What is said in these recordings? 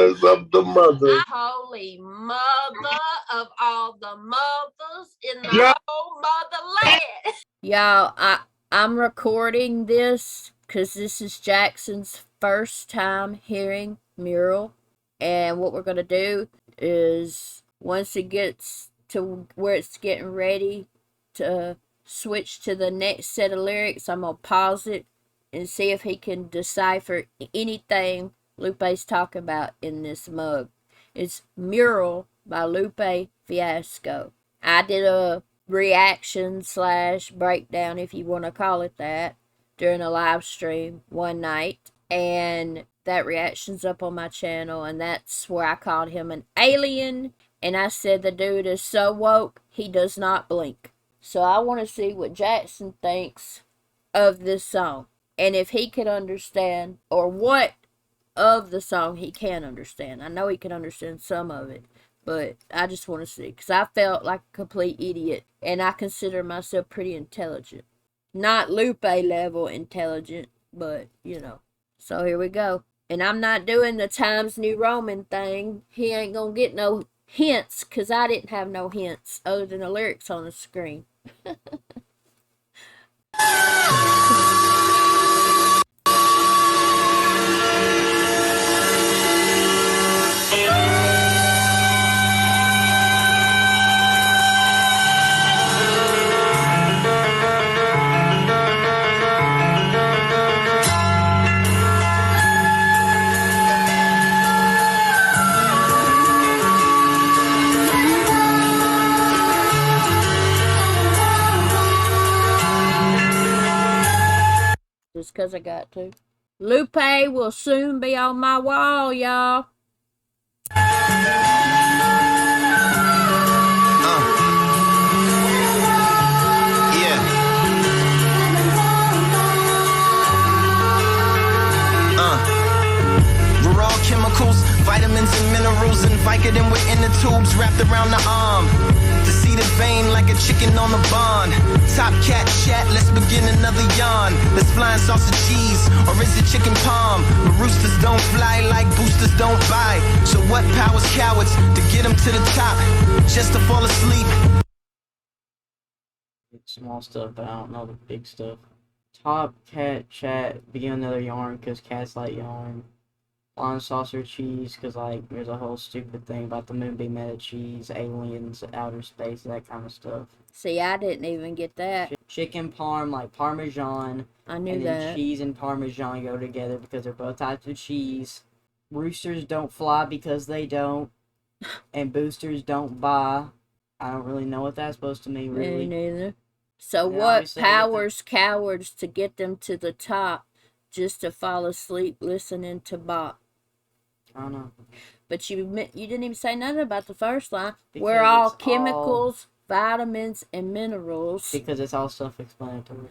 because of the mother. Holy mother of all the mothers in the whole motherland. Y'all, I'm recording this because this is Jackson's first time hearing Mural. And what we're going to do is, once it gets to where it's getting ready to switch to the next set of lyrics, I'm going to pause it and see if he can decipher anything Lupe's talking about in this mug. It's Mural by Lupe Fiasco. I did a reaction / breakdown, if you want to call it that, during a live stream one night, and that reaction's up on my channel, and that's where I called him an alien, and I said the dude is so woke he does not blink. So I want to see what Jackson thinks of this song, and if he can understand, or what of the song he can understand. I know he can understand some of it, but I just want to see, because I felt like a complete idiot, and I consider myself pretty intelligent. Not Lupe level intelligent, but, you know. So here we go. And I'm not doing the Times New Roman thing. He ain't gonna get no hints, because I didn't have no hints other than the lyrics on the screen. Just because I got to. Lupe will soon be on my wall, y'all. We're all chemicals, vitamins and minerals, and Vicodin within the tubes wrapped around the arm. The seated vein like a chicken on the bond. Top cat chat, let's begin another yawn. Let's flying sausage cheese, or is it chicken palm? But roosters don't fly like boosters don't buy. So what powers cowards to get them to the top, just to fall asleep? Small stuff, but I don't know the big stuff. Top cat chat, begin another yarn, because cats like yarn. On saucer cheese, because like there's a whole stupid thing about the moon being made of cheese, aliens, outer space, that kind of stuff. See, I didn't even get that. Chicken parm, like parmesan. I knew and then that. Cheese and parmesan go together because they're both types of cheese. Roosters don't fly because they don't. And boosters don't buy. I don't really know what that's supposed to mean, really. Me neither. So Yeah, what powers cowards to get them to the top, just to fall asleep listening to Bach? I don't know. But you didn't even say nothing about the first line. Because We're all it's chemicals, vitamins, and minerals. Because it's all self-explanatory.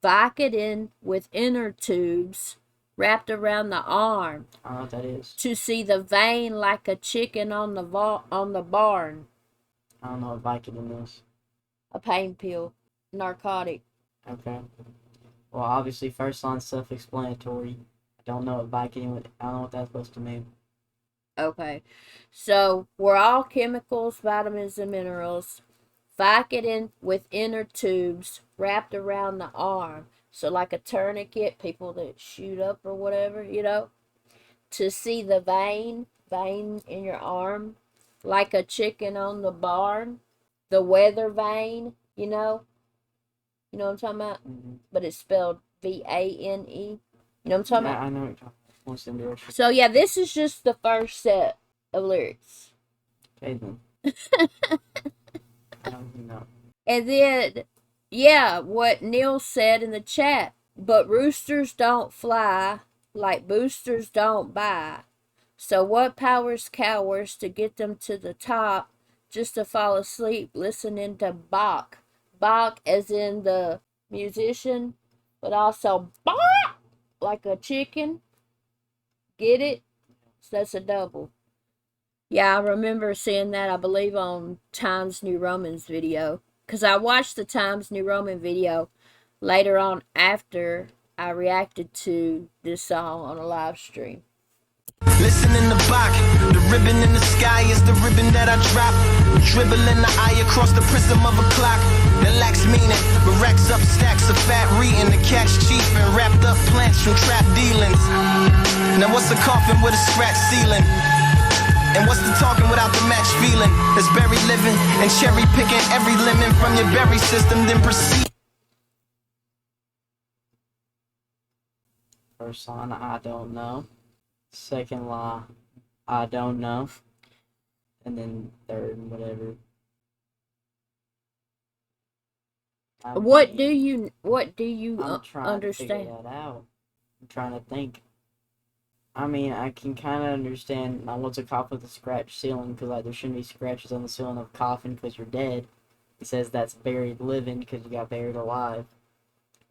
Vicodin with inner tubes wrapped around the arm. I don't know what that is. To see the vein like a chicken on the barn. I don't know what Vicodin is. A pain pill. Narcotic. Okay. Well, obviously, first line's self-explanatory. I don't know what Vicodin. I don't know what that's supposed to mean. Okay, so we're all chemicals, vitamins, and minerals. Vicodin with inner tubes wrapped around the arm. So like a tourniquet, people that shoot up or whatever, you know. To see the vein in your arm, like a chicken on the barn. The weather vein, you know. You know what I'm talking about? Mm-hmm. But it's spelled Vane. You know what I'm talking about? I know what you're talking about. So yeah, this is just the first set of lyrics. Okay then. I don't even know. And then, yeah, what Neil said in the chat. But roosters don't fly like boosters don't buy. So what powers cowards to get them to the top, just to fall asleep listening to Bach. Bach as in the musician, but also Bach like a chicken. Get it? So that's a double. Yeah, I remember seeing that, I believe, on Times New Roman's video. Because I watched the Times New Roman video later on after I reacted to this song on a live stream. Listen missing in the box. The ribbon in the sky is the ribbon that I drop. Dribbling the eye across the prism of a clock that lacks meaning, but racks up stacks of fat reading to catch chief and wrapped up plants from trap dealings. Now what's a coffin with a scratch ceiling? And what's the talking without the match feeling? It's berry living and cherry picking every lemon from your berry system, then proceed. First line, I don't know. Second line, I don't know. And then third, whatever. What do you I'm trying understand? to figure that out. I'm trying to think. I mean, I can kind of understand what's a coffin with a scratch ceiling, because like there shouldn't be scratches on the ceiling of a coffin because you're dead. He says that's buried living because you got buried alive.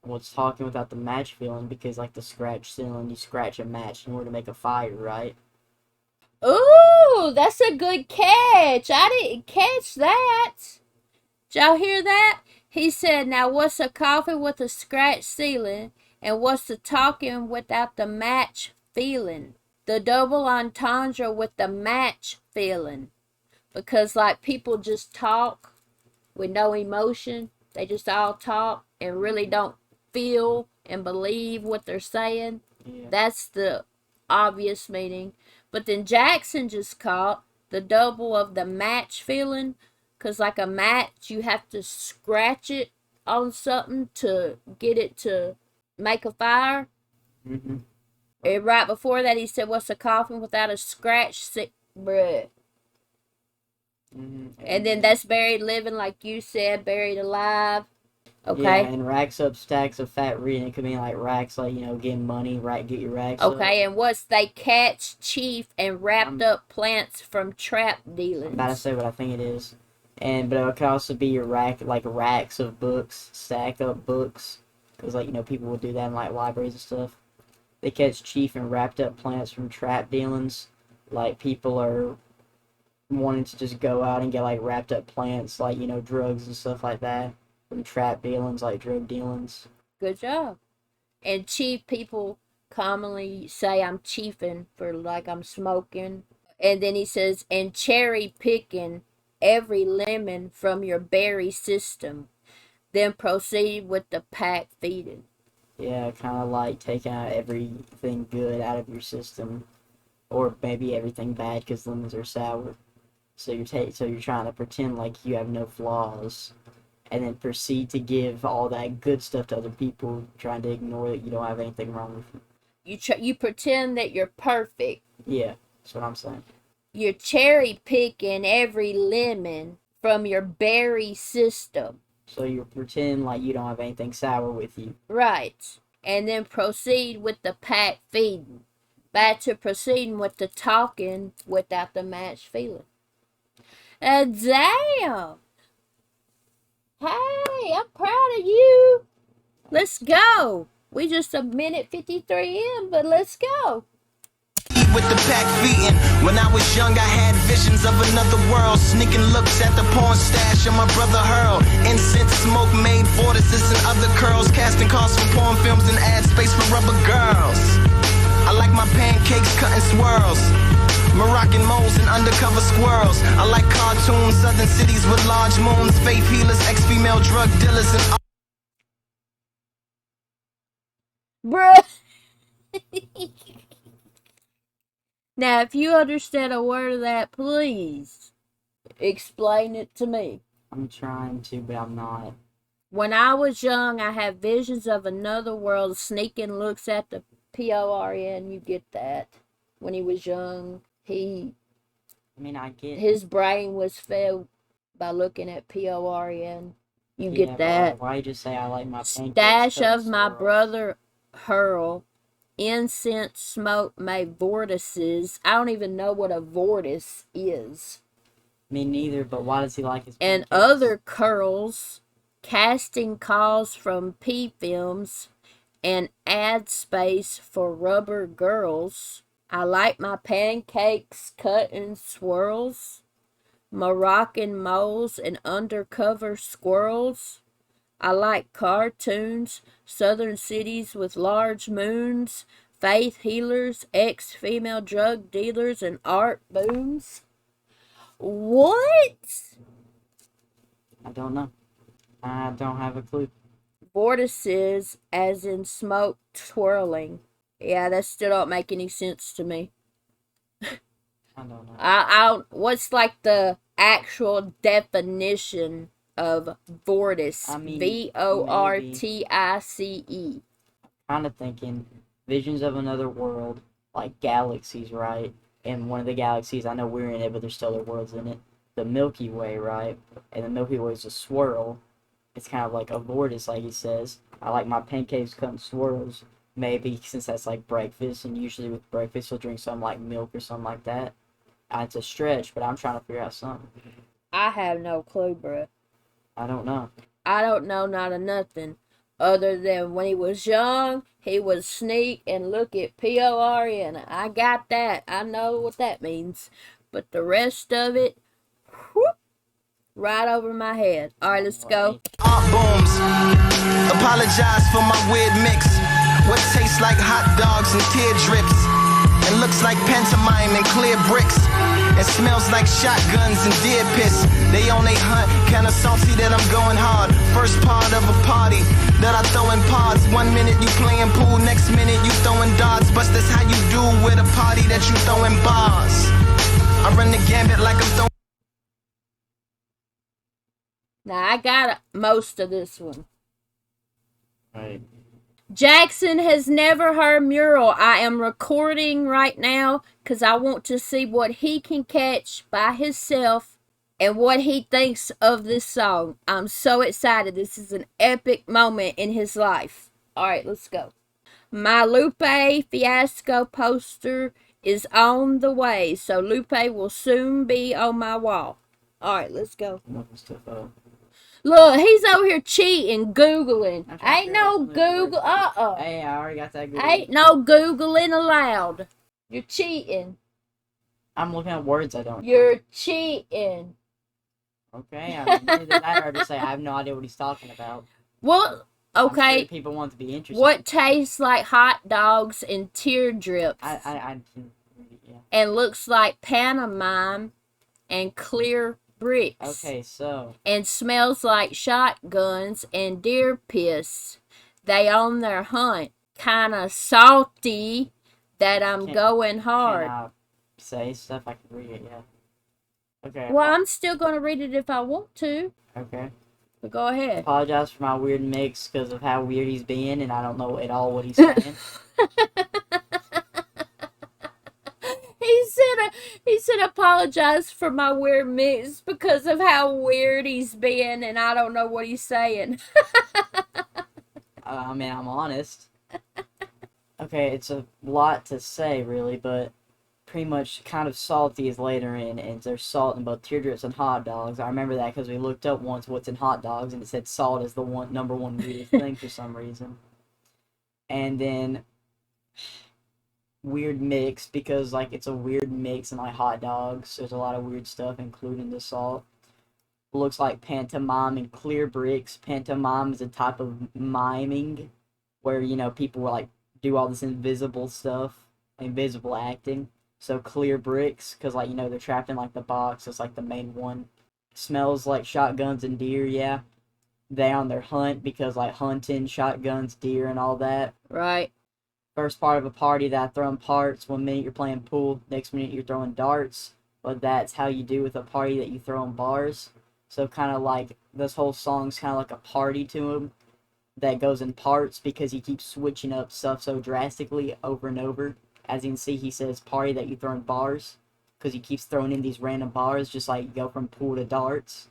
What's talking without the match feeling, because like the scratch ceiling, you scratch a match in order to make a fire, right? Ooh, that's a good catch. I didn't catch that. Did y'all hear that? He said, now what's a coffin with a scratch ceiling, and what's the talking without the match feeling? The double entendre with the match feeling. Because like people just talk with no emotion. They just all talk and really don't feel and believe what they're saying. Yeah. That's the obvious meaning. But then Jackson just caught the double of the match feeling, because like a match, you have to scratch it on something to get it to make a fire. Mm-hmm. And right before that, he said, what's a coffin without a scratch? Bruh. Mm-hmm. And then that's buried living, like you said, buried alive. Okay. Yeah, and racks up stacks of fat reading. It could mean like racks, like, you know, getting money, right? Get your racks up. Okay, and what's they catch chief and wrapped up plants from trap dealings? I'm about to say what I think it is. But it could also be your rack, like racks of books, stack up books. Because, like, you know, people will do that in, like, libraries and stuff. They catch chief and wrapped up plants from trap dealings. Like, people are wanting to just go out and get, like, wrapped up plants, like, you know, drugs and stuff like that. From trap dealings, like drug dealings. Good job. And chief, people commonly say I'm chiefing for like I'm smoking. And then he says, and cherry picking every lemon from your berry system. Then proceed with the pack feeding. Yeah, kind of like taking out everything good out of your system. Or maybe everything bad, because lemons are sour. So you're trying to pretend like you have no flaws. And then proceed to give all that good stuff to other people, trying to ignore that you don't have anything wrong with you. You pretend that you're perfect. Yeah, that's what I'm saying. You're cherry picking every lemon from your berry system. So you pretend like you don't have anything sour with you. Right. And then proceed with the pack feeding. Back to proceeding with the talking without the match feeling. Damn! Hey, I'm proud of you. Let's go. We just a minute 53 in, but let's go. With the pack feeding. When I was young, I had visions of another world. Sneaking looks at the porn stash of my brother Hurl. Incense smoke made vortices and other curls. Casting calls for porn films and ad space for rubber girls. I like my pancakes cut in swirls. Moroccan moles and undercover squirrels. I like cartoons, southern cities with large moons. Faith healers, ex-female drug dealers and Bruh. Now, if you understand a word of that, please explain it to me. I'm trying to, but I'm not. When I was young, I had visions of another world. Sneaking looks at the PORN. You get that. When he was young, I get his brain was fed by looking at PORN. You get that. Why you just say I like my pancakes? Stash of my brother Hurl. Incense smoke made vortices. I don't even know what a vortice is. Me neither, but why does he like his And pancakes? other curls. Casting calls from P-films. And ad space for rubber girls. I like my pancakes cut in swirls. Moroccan moles and undercover squirrels. I like cartoons, southern cities with large moons. faith healers, ex-female drug dealers, and art booms. What? I don't know. I don't have a clue. Vortices, as in smoke twirling. Yeah, that still don't make any sense to me. I don't know. What's like the actual definition of vortice? I mean, Vortice. Kind of thinking visions of another world, like galaxies, right? And one of the galaxies, I know we're in it, but there's still other worlds in it. The Milky Way, right? And the Milky Way is a swirl. It's kind of like a vortice, like he says. I like my pancakes cut in swirls. Maybe since that's like breakfast, and usually with breakfast you'll drink something like milk or something like that. It's a stretch, but I'm trying to figure out something. I have no clue, bruh. I don't know. I don't know not a nothing. Other than when he was young, he would sneak and look at PORN. I got that. I know what that means. But the rest of it, whoop, right over my head. Alright, let's go. Art booms. Apologize for my weird mix. What tastes like hot dogs and tear drips. And looks like pantomime and clear bricks. It smells like shotguns and deer piss. They on a hunt, kinda salty that I'm going hard. First part of a party that I throw in pods. 1 minute you playing pool, next minute you throwing darts. But that's how you do with a party that you throwing bars. I run the gambit like I'm throwing. Now, I got most of this one. Right. Jackson has never heard Mural. I am recording right now because I want to see what he can catch by himself and what he thinks of this song. I'm so excited. This is an epic moment in his life. Alright, let's go. My Lupe Fiasco poster is on the way, so Lupe will soon be on my wall. Alright, let's go. Look, he's over here cheating, Googling. Ain't no Google, Hey, I already got that Google. Ain't no Googling allowed. You're cheating. I'm looking at words I don't know. You're cheating. Okay, I mean, either that or to say I have no idea what he's talking about. Well, I'm okay. sure people want to be interested. What tastes like hot dogs and tear drips I yeah. and looks like pantomime and clear bricks? Okay, so. And smells like shotguns and deer piss. They on their hunt. Kinda salty that I'm going hard. Can I say stuff? I can read it, yeah. Okay. Well, I'm still going to read it if I want to. Okay. But go ahead. Apologize for my weird mix because of how weird he's being, and I don't know at all what he's saying. He said apologize for my weird mix because of how weird he's being, and I don't know what he's saying. I mean, I'm honest. Okay, it's a lot to say, really, but pretty much kind of salty is later in, and there's salt in both teardrops and hot dogs. I remember that because we looked up once what's in hot dogs, and it said salt is the number one weirdest thing for some reason. And then weird mix because like it's a weird mix and like hot dogs. There's a lot of weird stuff, including the salt. Looks like pantomime and clear bricks. Pantomime is a type of miming where, you know, people will like do all this invisible stuff, invisible acting. So clear bricks, because like, you know, they're trapped in like the box. It's like the main one. Smells like shotguns and deer, yeah. They on their hunt because like hunting, shotguns, deer, and all that. Right. First part of a party that I throw in parts. 1 minute you're playing pool, next minute you're throwing darts. But that's how you do with a party that you throw in bars. So kind of like this whole song's kind of like a party to him that goes in parts because he keeps switching up stuff so drastically over and over. As you can see, he says party that you throw in bars because he keeps throwing in these random bars, just like you go from pool to darts,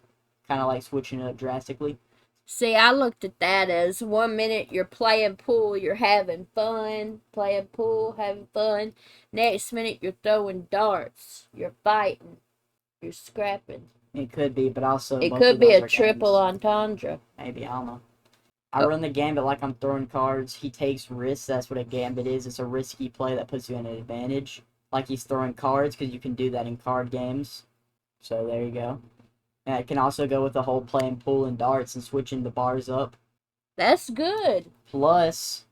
kind of like switching it up drastically. See, I looked at that as 1 minute you're playing pool, you're having fun, playing pool, having fun. Next minute you're throwing darts, you're fighting, you're scrapping. It could be, but also It both could of be those a are triple games. entendre. Maybe, I don't know. I run the gambit like I'm throwing cards. He takes risks. That's what a gambit is. It's a risky play that puts you in an advantage. Like he's throwing cards, because you can do that in card games. So there you go. And it can also go with the whole playing pool and darts and switching the bars up. That's good. Plus,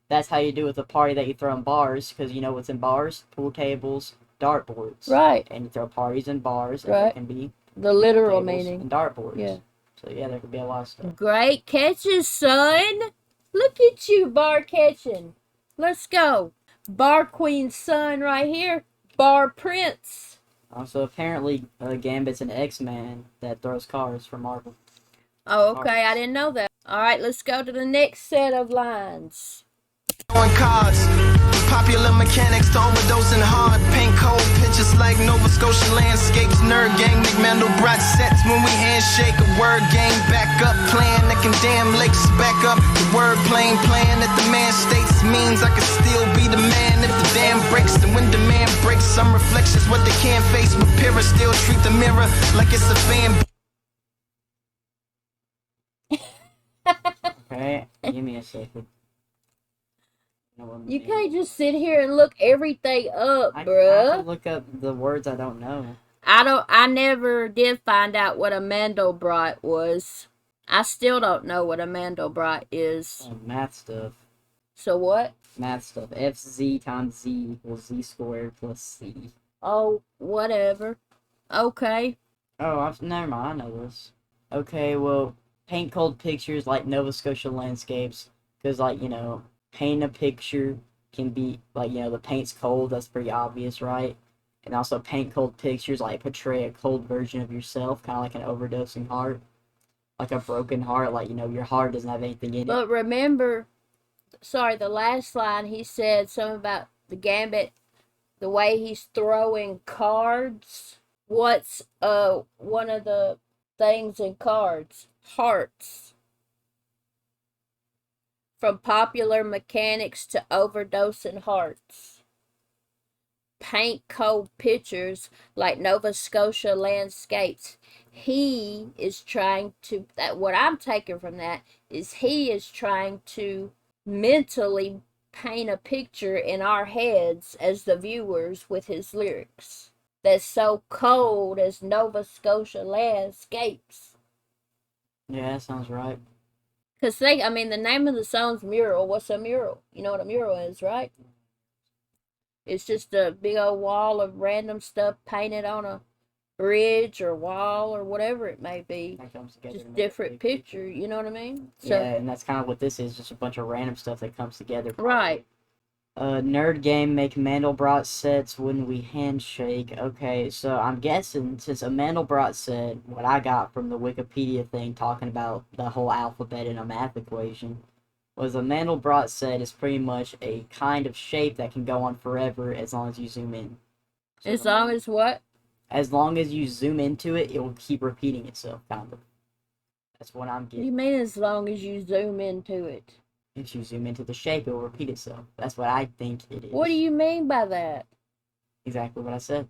That's how you do with a party that you throw in bars, because you know what's in bars? Pool tables, dartboards. Right. And you throw parties in bars, and Right. there can be The literal tables meaning. and dartboards. Yeah. So yeah, there could be a lot of stuff. Great catches, son. Look at you, bar catching. Let's go. Bar queen, son, right here. Bar prince. Also, apparently, Gambit's an X-Man that throws cards for Marvel. Oh, okay. I didn't know that. All right, let's go to the next set of lines. On cards, popular mechanics to overdosing hard. Paint cold pictures like Nova Scotia landscapes. Nerd gang, McMandelbrot sets when we handshake. A word game back up, playing that can damn lakes back up. The word playing that the man states means I can still be the man if the dam breaks. And when demand breaks, some reflections what they can't face. But Pyrrha still treat the mirror like it's a fan. Okay, give me a second. You can't just sit here and look everything up, I bruh. can look up the words I don't know. I never did find out what a Mandelbrot was. I still don't know what a Mandelbrot is. Math stuff. So what? Math stuff. FZ times Z equals Z squared plus C. Oh, whatever. Okay. Oh, never mind. I know this. Okay, well, paint cold pictures like Nova Scotia landscapes. Because, like, you know, paint a picture can be, like, you know, the paint's cold. That's pretty obvious, right? And also paint cold pictures, like, portray a cold version of yourself. Kind of like an overdosing heart. Like a broken heart. Like, you know, your heart doesn't have anything in it. But remember, sorry, the last line, he said something about the Gambit, the way he's throwing cards. What's one of the things in cards? Hearts. From popular mechanics to overdosing hearts. Paint cold pictures like Nova Scotia landscapes. He is trying to, what I'm taking from that is he is trying to mentally paint a picture in our heads as the viewers with his lyrics that's so cold as Nova Scotia landscapes. Yeah, that sounds right. Because the name of the song's Mural. What's a mural? You know what a mural is, right? It's just a big old wall of random stuff painted on a bridge or wall or whatever it may be. That comes together. Just different picture, you know what I mean? So, yeah, and that's kind of what this is, just a bunch of random stuff that comes together. Right. Nerd game make Mandelbrot sets when we handshake. Okay, so I'm guessing since a Mandelbrot set, what I got from the Wikipedia thing talking about the whole alphabet in a math equation, was a Mandelbrot set is pretty much a kind of shape that can go on forever as long as you zoom in. So as long as what? As long as you zoom into it, it will keep repeating itself, kind of. That's what I'm What do getting. you mean as long as you zoom into it? If you zoom into the shape, it will repeat itself. That's what I think it is. What do you mean by that? Exactly what I said.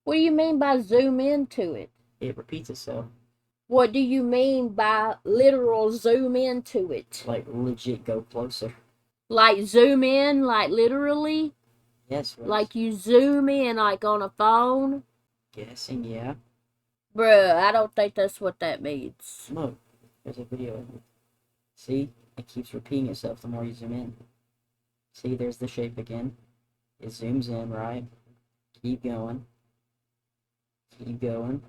What do you mean by zoom into it? It repeats itself. What do you mean by literal zoom into it? Like, legit go closer. Like zoom in, like literally? Yes, Rose. Like you zoom in like on a phone? Guessing, yeah. Bruh, I don't think that's what that means. Look, there's a video of it. See? It keeps repeating itself the more you zoom in. See, there's the shape again. It zooms in, right? Keep going. Keep going.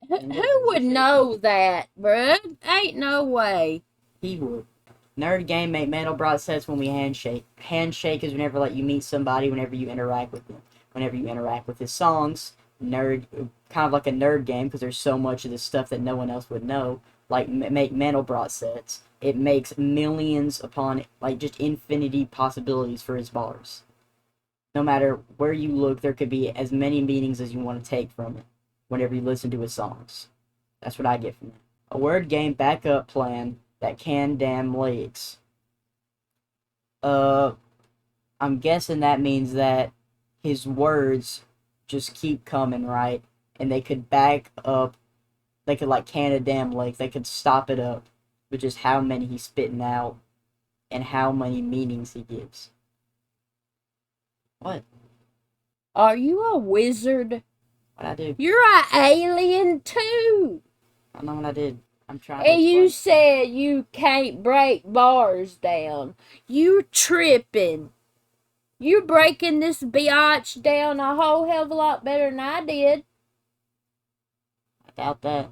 Who would know that, bruh? Ain't no way. He would. Nerd game make Mandelbrot sets when we handshake. Handshake is whenever like you meet somebody, whenever you interact with them. Whenever you interact with his songs. Nerd, kind of like a nerd game, because there's so much of this stuff that no one else would know. Like, make Mandelbrot sets. It makes millions upon, like, just infinity possibilities for his bars. No matter where you look, there could be as many meanings as you want to take from it whenever you listen to his songs. That's what I get from it. A word game backup plan that can damn leaks. I'm guessing that means that his words just keep coming, right? And they could back up, they could like can a damn lake, they could stop it up with just how many he's spitting out and how many meanings he gives. What? Are you a wizard? What I do? You're an alien too. I don't know what I did. I'm trying to And you explain. said you can't break bars down. You tripping. You're breaking this biatch down a whole hell of a lot better than I did. I doubt that.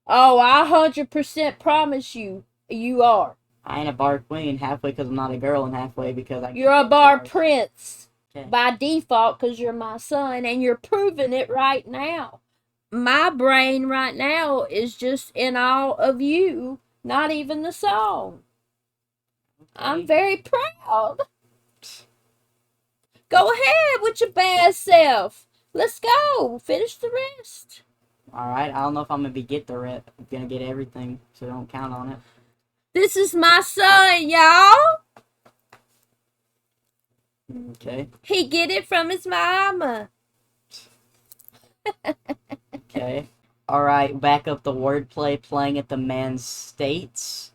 Oh, I 100% promise you, you are. I ain't a bar queen halfway because I'm not a girl and halfway because I You're a can't bar bars. prince Okay. by default because you're my son, and you're proving it right now. My brain right now is just in awe of you, not even the song. I'm very proud. Go ahead with your bad self. Let's go. Finish the rest. Alright, I don't know if I'm gonna gonna get everything, so don't count on it. This is my son, y'all. Okay. He get it from his mama. Okay. Alright, back up the wordplay playing at the man's states.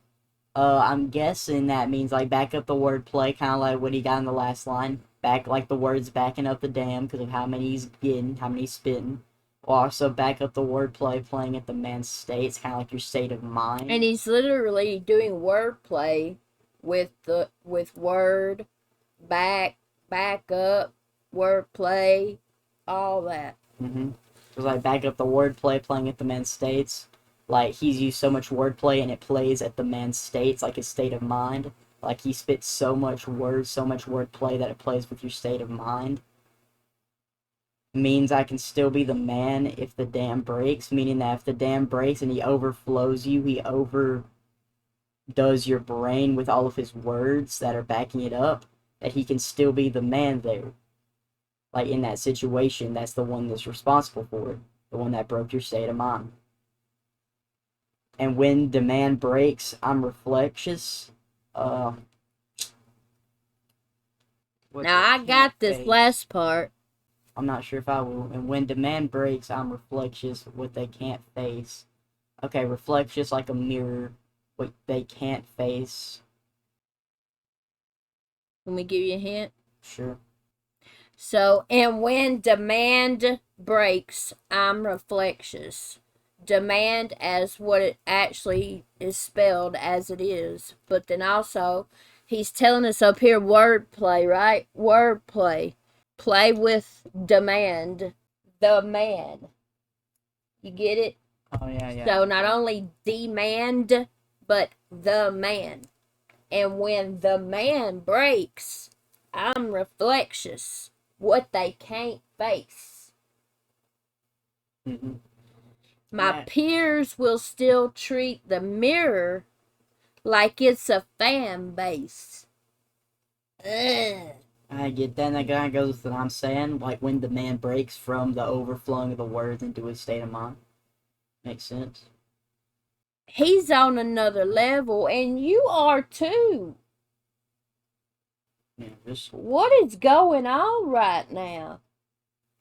I'm guessing that means like back up the wordplay, kind of like what he got in the last line. Back like the words backing up the dam because of how many he's getting, how many he's spitting. Also back up the wordplay playing at the man's states, kind of like your state of mind. And he's literally doing wordplay with word, back up, wordplay, all that. Mm-hmm. Because like back up the wordplay playing at the man's states. Like he's used so much wordplay and it plays at the man's states, like his state of mind. Like he spits so much words, so much wordplay that it plays with your state of mind. Means I can still be the man if the dam breaks, meaning that if the dam breaks and he overflows you, he overdoes your brain with all of his words that are backing it up, that he can still be the man there. Like in that situation, that's the one that's responsible for it, the one that broke your state of mind. And when the man breaks, I'm reflectious. Now I got this last part. I'm not sure if I will. And when demand breaks, I'm reflectious, what they can't face. Okay, reflectious like a mirror, what they can't face. Let me give you a hint. Sure. So, and when demand breaks, I'm reflectious. Demand as what it actually is spelled as it is. But then also, he's telling us up here wordplay, right? Wordplay. Play with demand. The man. You get it? Oh, yeah. So not only demand, but the man. And when the man breaks, I'm reflectious. What they can't face. Mm-hmm. My peers will still treat the mirror like it's a fan base. Ugh. I get that, and that kind of goes with what I'm saying, like when the man breaks from the overflowing of the words into his state of mind. Makes sense. He's on another level, and you are too. Yeah, what is going on right now?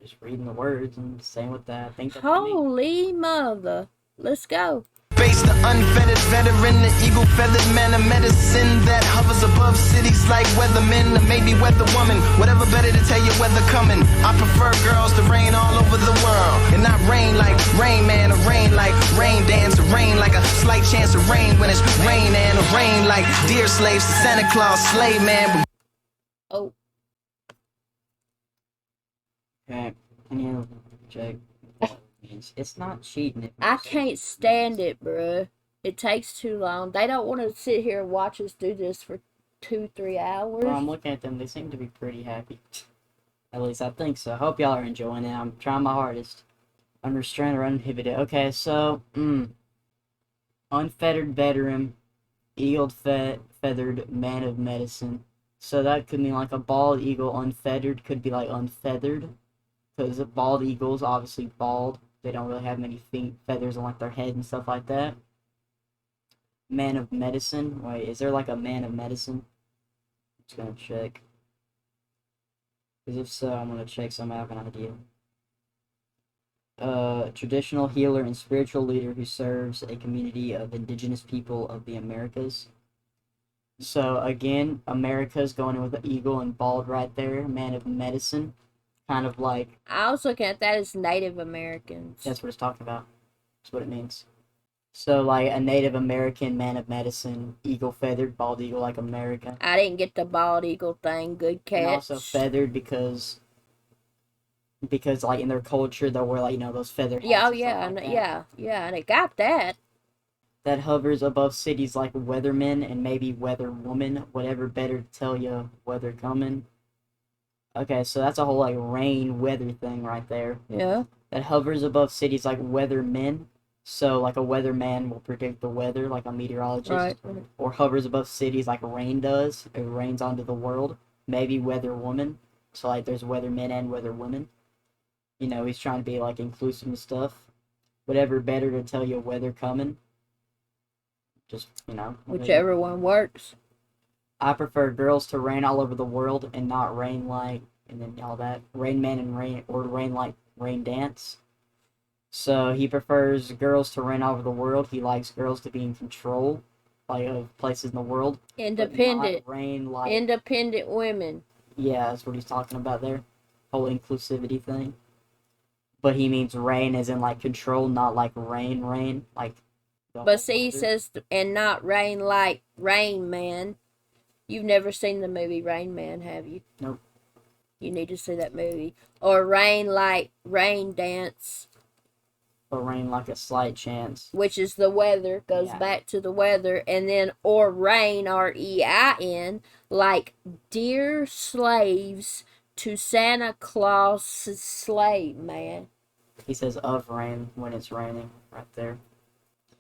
Just reading the words and saying what that I think. Holy mother. Let's go. Base the unfettered veteran, the eagle feathered man of medicine that hovers above cities like weathermen, or maybe weatherwoman. Whatever better to tell you weather coming. I prefer girls to rain all over the world, and not rain like Rain Man, or rain like rain dance, or rain like a slight chance of rain when it's rain, and a rain like dear slaves to Santa Claus, slave man. Oh. Okay, can you check? It's not cheating. I can't stand it, bruh. It takes too long. They don't want to sit here and watch us do this for 2-3 hours. Well, I'm looking at them. They seem to be pretty happy. At least I think so. I hope y'all are enjoying it. I'm trying my hardest. Unrestrained or uninhibited. Okay, so, unfettered veteran, feathered man of medicine. So that could mean like a bald eagle. Unfettered could be like unfeathered. Because bald eagles, obviously bald. They don't really have many feathers on like their head and stuff like that. Man of medicine. Wait, is there like a man of medicine? I'm just gonna check. Because if so, I'm gonna check so I have an idea. Traditional healer and spiritual leader who serves a community of indigenous people of the Americas. So again, America's going in with the eagle and bald right there. Man of medicine. Kind of like... I was looking at that as Native Americans. That's what it's talking about. That's what it means. So, like, a Native American man of medicine, eagle feathered, bald eagle like America. I didn't get the bald eagle thing. Good catch. And also feathered because like in their culture they'll wear like, you know, those feather hats. Yeah, and stuff like that. yeah, they got that. That hovers above cities like weathermen and maybe weather woman, whatever better to tell you weather coming. Okay, so that's a whole like rain weather thing right there. Yeah. That hovers above cities like weathermen. So like a weatherman will predict the weather like a meteorologist. Right. Or hovers above cities like rain does. It rains onto the world. Maybe weather woman. So like there's weathermen and weather women. You know, he's trying to be like inclusive and stuff. Whatever better to tell you weather coming. Just, you know. Whichever one works. I prefer girls to rain all over the world and not rain like, and then all that. Rain Man and Rain, or Rain Like Rain Dance. So he prefers girls to rain all over the world. He likes girls to be in control, like, of places in the world. Independent. Rain like. Independent women. Yeah, that's what he's talking about there. Whole inclusivity thing. But he means rain as in like control, not like rain, like. But see, he says, and not rain like Rain Man. You've never seen the movie Rain Man, have you? Nope. You need to see that movie. Or Rain Like Rain Dance. Or rain like a slight chance. Which is the weather, goes back to the weather. And then, or rain, R-E-I-N, like dear slaves to Santa Claus's slave, man. He says of rain when it's raining, right there.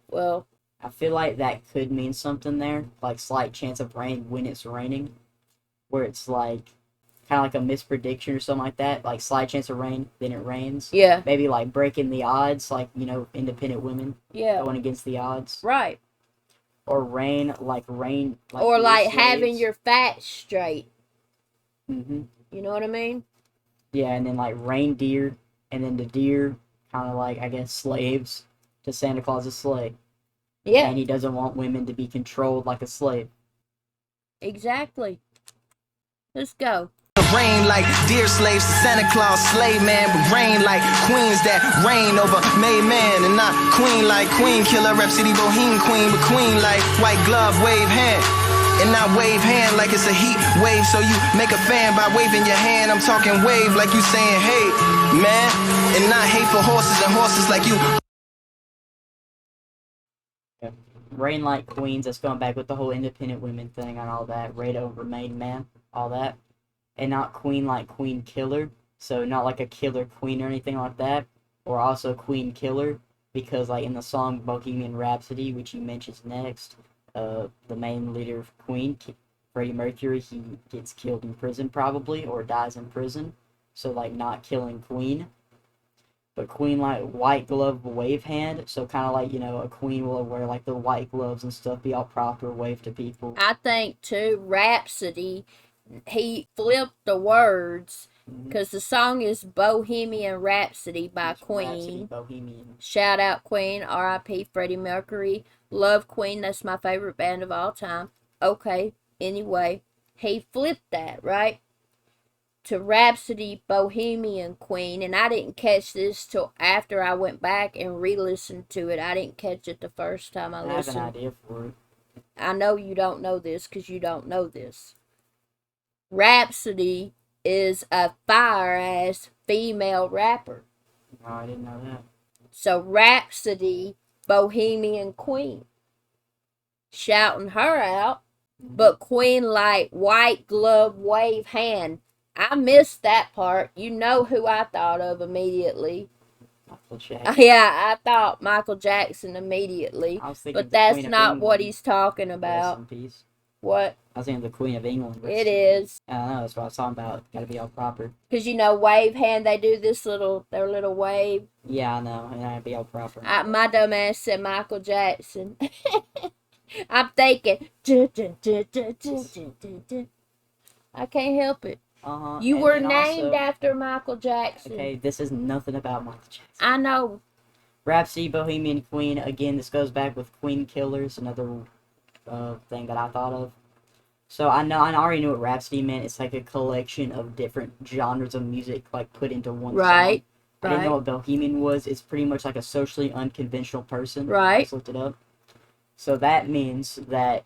Well, I feel like that could mean something there, like slight chance of rain when it's raining, where it's like kind of like a misprediction or something like that, like slight chance of rain, then it rains. Yeah. Maybe like breaking the odds, like, you know, independent women. Yeah. Going against the odds. Right. Or rain. Like or like having your facts straight. Mm-hmm. You know what I mean? Yeah, and then like reindeer, and then the deer, kind of like, I guess, slaves to Santa Claus's sleigh. Yeah. And he doesn't want women to be controlled like a slave. Exactly. Let's go. Rain like dear slaves to Santa Claus slave man, but rain like queens that reign over made man, and not queen like queen killer, Rhapsody Bohemian queen, but queen like white glove wave hand. And not wave hand like it's a heat wave, so you make a fan by waving your hand. I'm talking wave like you saying hey, man. And not hate for horses and horses like you. Yeah. Rain like queens, that's going back with the whole independent women thing and all that. Raid over made man, all that. And not queen like queen killer, so not like a killer queen or anything like that. Or also queen killer, because like in the song Bohemian Rhapsody, which he mentions next, the main leader of Queen, Freddie Mercury, he gets killed in prison probably, or dies in prison. So like not killing Queen. But Queen like white glove wave hand, so kind of like, you know, a queen will wear like the white gloves and stuff, be all proper, wave to people. I think too, Rhapsody, he flipped the words, because the song is Bohemian Rhapsody by Queen. Rhapsody, Bohemian. Shout out Queen, R.I.P. Freddie Mercury. Love Queen, that's my favorite band of all time. Okay, anyway, he flipped that, right? To Rhapsody, Bohemian Queen, and I didn't catch this till after I went back and re-listened to it. I didn't catch it the first time I listened. I have an idea for it. I know you don't know this because you don't know this. Rhapsody is a fire-ass female rapper. No, I didn't know that. So Rhapsody, Bohemian Queen. Shouting her out, but Queen like white glove wave hand. I missed that part. You know who I thought of immediately. Michael Jackson. Yeah, I thought Michael Jackson immediately. I was thinking But that's Queen of not what England. he's talking Rest about. in peace. What? I was thinking the Queen of England. It is. I don't know, that's what I was talking about. Gotta be all proper. Because, you know, wave hand, they do this their little wave. Yeah, I know, and I'd be all proper. My dumb ass said Michael Jackson. I'm thinking. I can't help it. Uh-huh. You and were then named also, after Michael Jackson. Okay, this is nothing about Michael Jackson. I know. Rhapsody, Bohemian Queen. Again, this goes back with Queen Killers, another thing that I thought of. So I already knew what Rhapsody meant. It's like a collection of different genres of music, like put into one song. Right. I didn't know Right. what bohemian was. It's pretty much like a socially unconventional person. I Right. just looked it up. So that means that,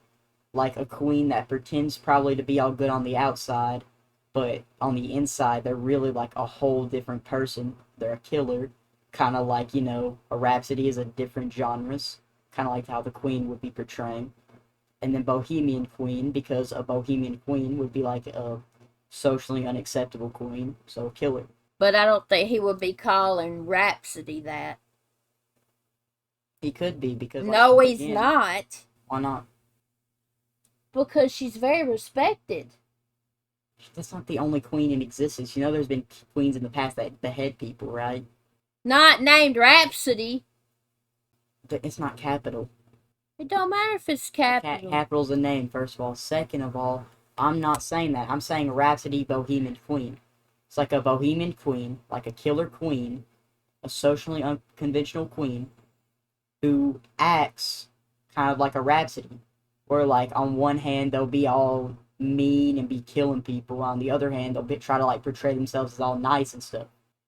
like, a queen that pretends probably to be all good on the outside, but on the inside, they're really like a whole different person. They're a killer. Kind of like, a Rhapsody is a different genres. Kind of like how the queen would be portraying. And then Bohemian Queen, because a Bohemian Queen would be like a socially unacceptable queen, so a killer. But I don't think he would be calling Rhapsody that. He could be, because like, No, he's again, not. why not? Because she's very respected. That's not the only queen in existence. There's been queens in the past that behead people, right? Not named Rhapsody. It's not capital. It don't matter if it's capital. Capital's a name, first of all. Second of all, I'm not saying that. I'm saying Rhapsody Bohemian Queen. It's like a Bohemian Queen, like a killer queen, a socially unconventional queen, who acts kind of like a Rhapsody. Where, like, on one hand, they'll be all mean and be killing people. On the other hand, they'll try to, like, portray themselves as all nice and stuff.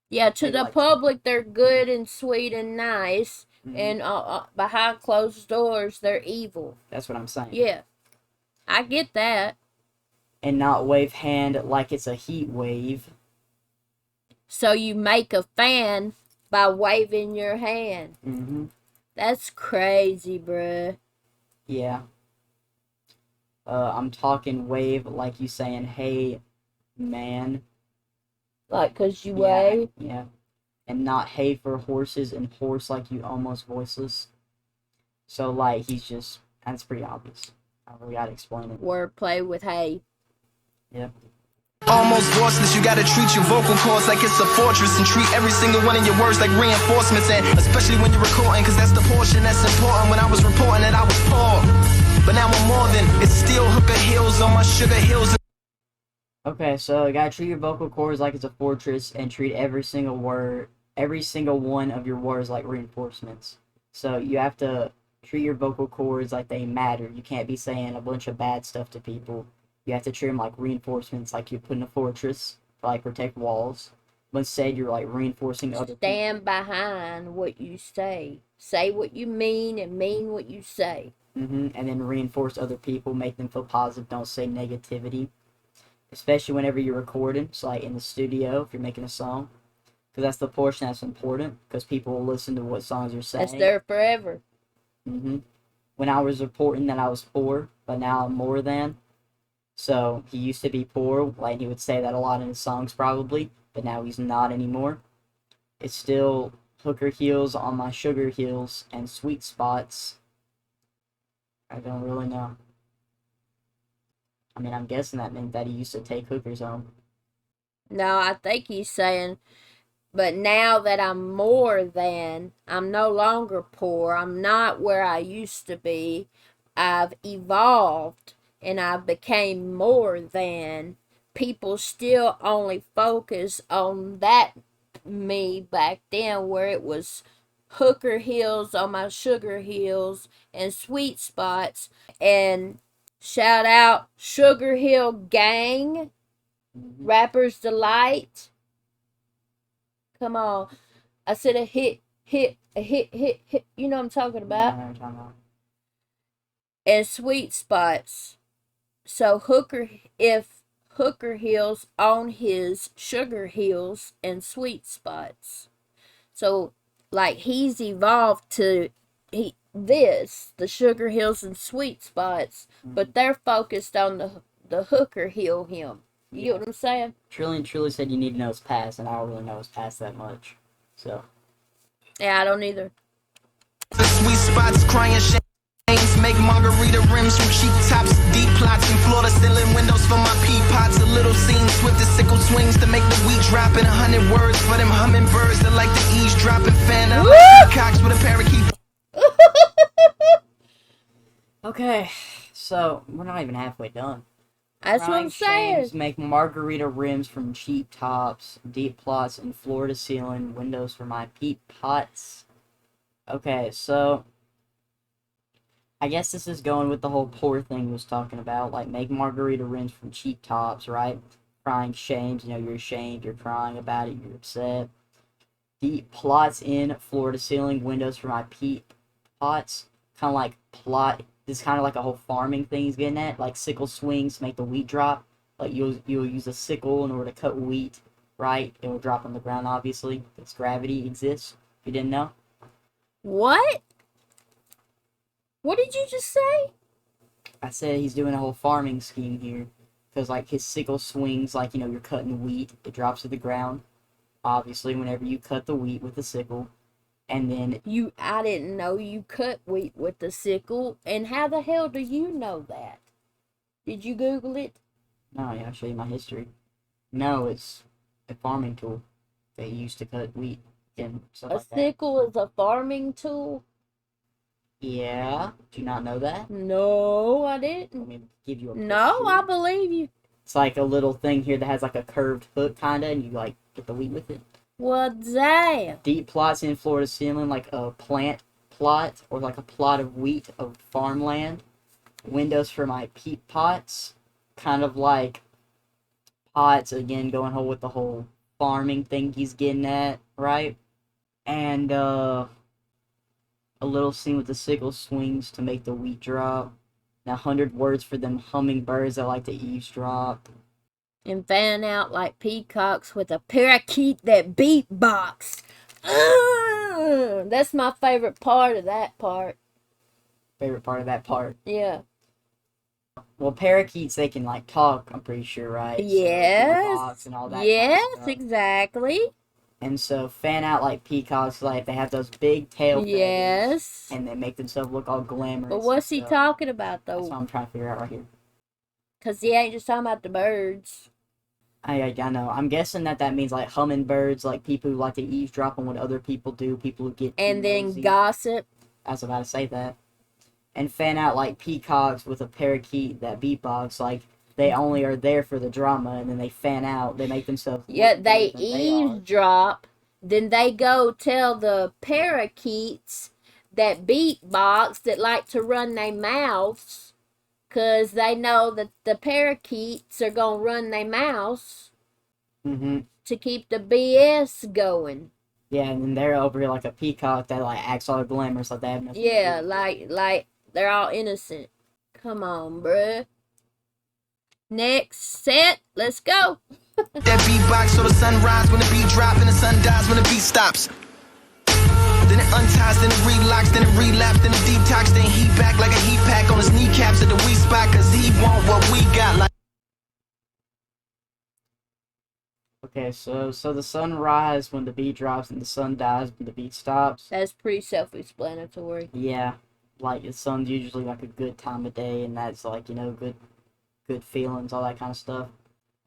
Yeah, to Maybe the like- public, they're good and sweet and nice. Mhm. And behind closed doors, they're evil. That's what I'm saying. Yeah. I get that. And not wave hand like it's a heat wave. So you make a fan by waving your hand. Mm-hmm. That's crazy, bruh. Yeah. I'm talking wave like you saying, hey, man. Like, 'cause you Yeah, wave. yeah. And not hey for horses and horse like you almost voiceless. So, like, that's pretty obvious. I don't really gotta explain it. Wordplay with hey. Yeah. Almost voiceless, you gotta treat your vocal cords like it's a fortress and treat every single one of your words like reinforcements, and especially when you're recording, cause that's the portion that's important. When I was reporting that I was poor, but now I'm more than, it's still hooker heels on my sugar hills. Okay, so you gotta treat your vocal cords like it's a fortress and treat every single one of your words like reinforcements. So you have to treat your vocal cords like they matter. You can't be saying a bunch of bad stuff to people. You have to treat them like reinforcements, like you put in a fortress to like protect walls. But instead, you're like reinforcing other people. Stand behind what you say. Say what you mean and mean what you say. And then reinforce other people, make them feel positive. Don't say negativity. Especially whenever you're recording, so like in the studio, if you're making a song. Because that's the portion that's important, because people will listen to what songs you're saying. That's there forever. When I was reporting that I was poor, but now I'm more than. So he used to be poor, like he would say that a lot in his songs probably, but now he's not anymore. It's still hooker heels on my sugar heels and sweet spots. I don't really know. I mean, I'm guessing that meant that he used to take hookers home. No, I think he's saying, but now that I'm more than, I'm no longer poor. I'm not where I used to be. I've evolved and I became more than. People still only focus on that me back then where it was hooker heels on my sugar heels and sweet spots. And shout out Sugar Hill Gang, Rapper's Delight. Come on. I said a hit. You know what I'm talking about? And sweet spots. So if Hooker Hills on his sugar hills and sweet spots. So like he's evolved to the sugar hills and sweet spots, but they're focused on the hooker hill him. You get what I'm saying? Truly said you need to know his past, and I don't really know his past that much. So Yeah, I don't either. The sweet spots, crying shames, make margarita rims from cheap tops, deep plots in Florida, ceiling windows for my pea pots. A little scene, swift as sickle swings to make the wheat drop in 100 words for them hummingbirds that like the eavesdropping fan. I like peacocks with a parakeet. okay, so we're not even halfway done. That's what I'm saying. Shames make margarita rims from cheap tops, deep plots, and floor to ceiling windows for my peat pots. Okay, so I guess this is going with the whole poor thing he was talking about, like make margarita rims from cheap tops, right? Crying shames, you're ashamed, you're crying about it, you're upset. deep plots in floor to ceiling windows for my peat pots. Kind of like plot. This is kind of like a whole farming thing he's getting at. Like sickle swings to make the wheat drop. Like you'll use a sickle in order to cut wheat, right? It will drop on the ground, obviously, because gravity exists. If you didn't know. What? What did you just say? I said he's doing a whole farming scheme here. Because, like, his sickle swings, like, you're cutting wheat. It drops to the ground, obviously, whenever you cut the wheat with the sickle. And then... I didn't know you cut wheat with the sickle. And how the hell do you know that? Did you Google it? No, yeah, I'll show you my history. No, it's a farming tool they used to cut wheat and stuff like that. A sickle is a farming tool? Yeah, do you not know that? No, I Let didn't. me give you a picture. No, I believe you. It's like a little thing here that has like a curved hook, kinda, and you like get the wheat with it. What's that? Deep plots in floor to ceiling, like a plant plot or like a plot of wheat of farmland. Windows for my peat pots, kind of like pots again, going whole with the whole farming thing he's getting at, right? And a little scene with the sickle swings to make the wheat drop. Now 100 words for them hummingbirds that like to eavesdrop. And fan out like peacocks with a parakeet that beatbox. That's my favorite part of that part. Favorite part of that part. Yeah. Well, parakeets, they can like talk, I'm pretty sure, right? So, Yes. box and all that Yes, kind of stuff. exactly. And so fan out like peacocks, like they have those big tail feathers, Yes. and they make themselves look all glamorous. But what's and he stuff. talking about, That's what though? I'm trying to figure out right here. Because he ain't just talking about the birds. I know. I'm guessing that means like hummingbirds, like people who like to eavesdrop on what other people do, people who get too And then nosy. gossip. I was about to say that. And fan out like peacocks with a parakeet that beatbox, like they only are there for the drama, and then they fan out. They make themselves. Yeah, look they better than they are. eavesdrop. Then they go tell the parakeets that beatbox that like to run their mouths, because they know that the parakeets are going to run their mouths Mm-hmm. to keep the BS going. Yeah, and then they're over here like a peacock that like acts all glamorous, like they have nothing. to Yeah, do. like they're all innocent. Come on, bruh. Next set, let's go. That beatbox so the sun rise when the beat drop and the sun dies when the beat stops. Then it unties, then it relocks, then it relapse, then it detox, then heat back like a heat pack on his kneecaps at the weak spot, cause he want what we got. Like Okay, so the sun rises when the beat drops and the sun dies when the beat stops. That's pretty self-explanatory. Yeah, like the sun's usually like a good time of day, and that's like good feelings, all that kind of stuff.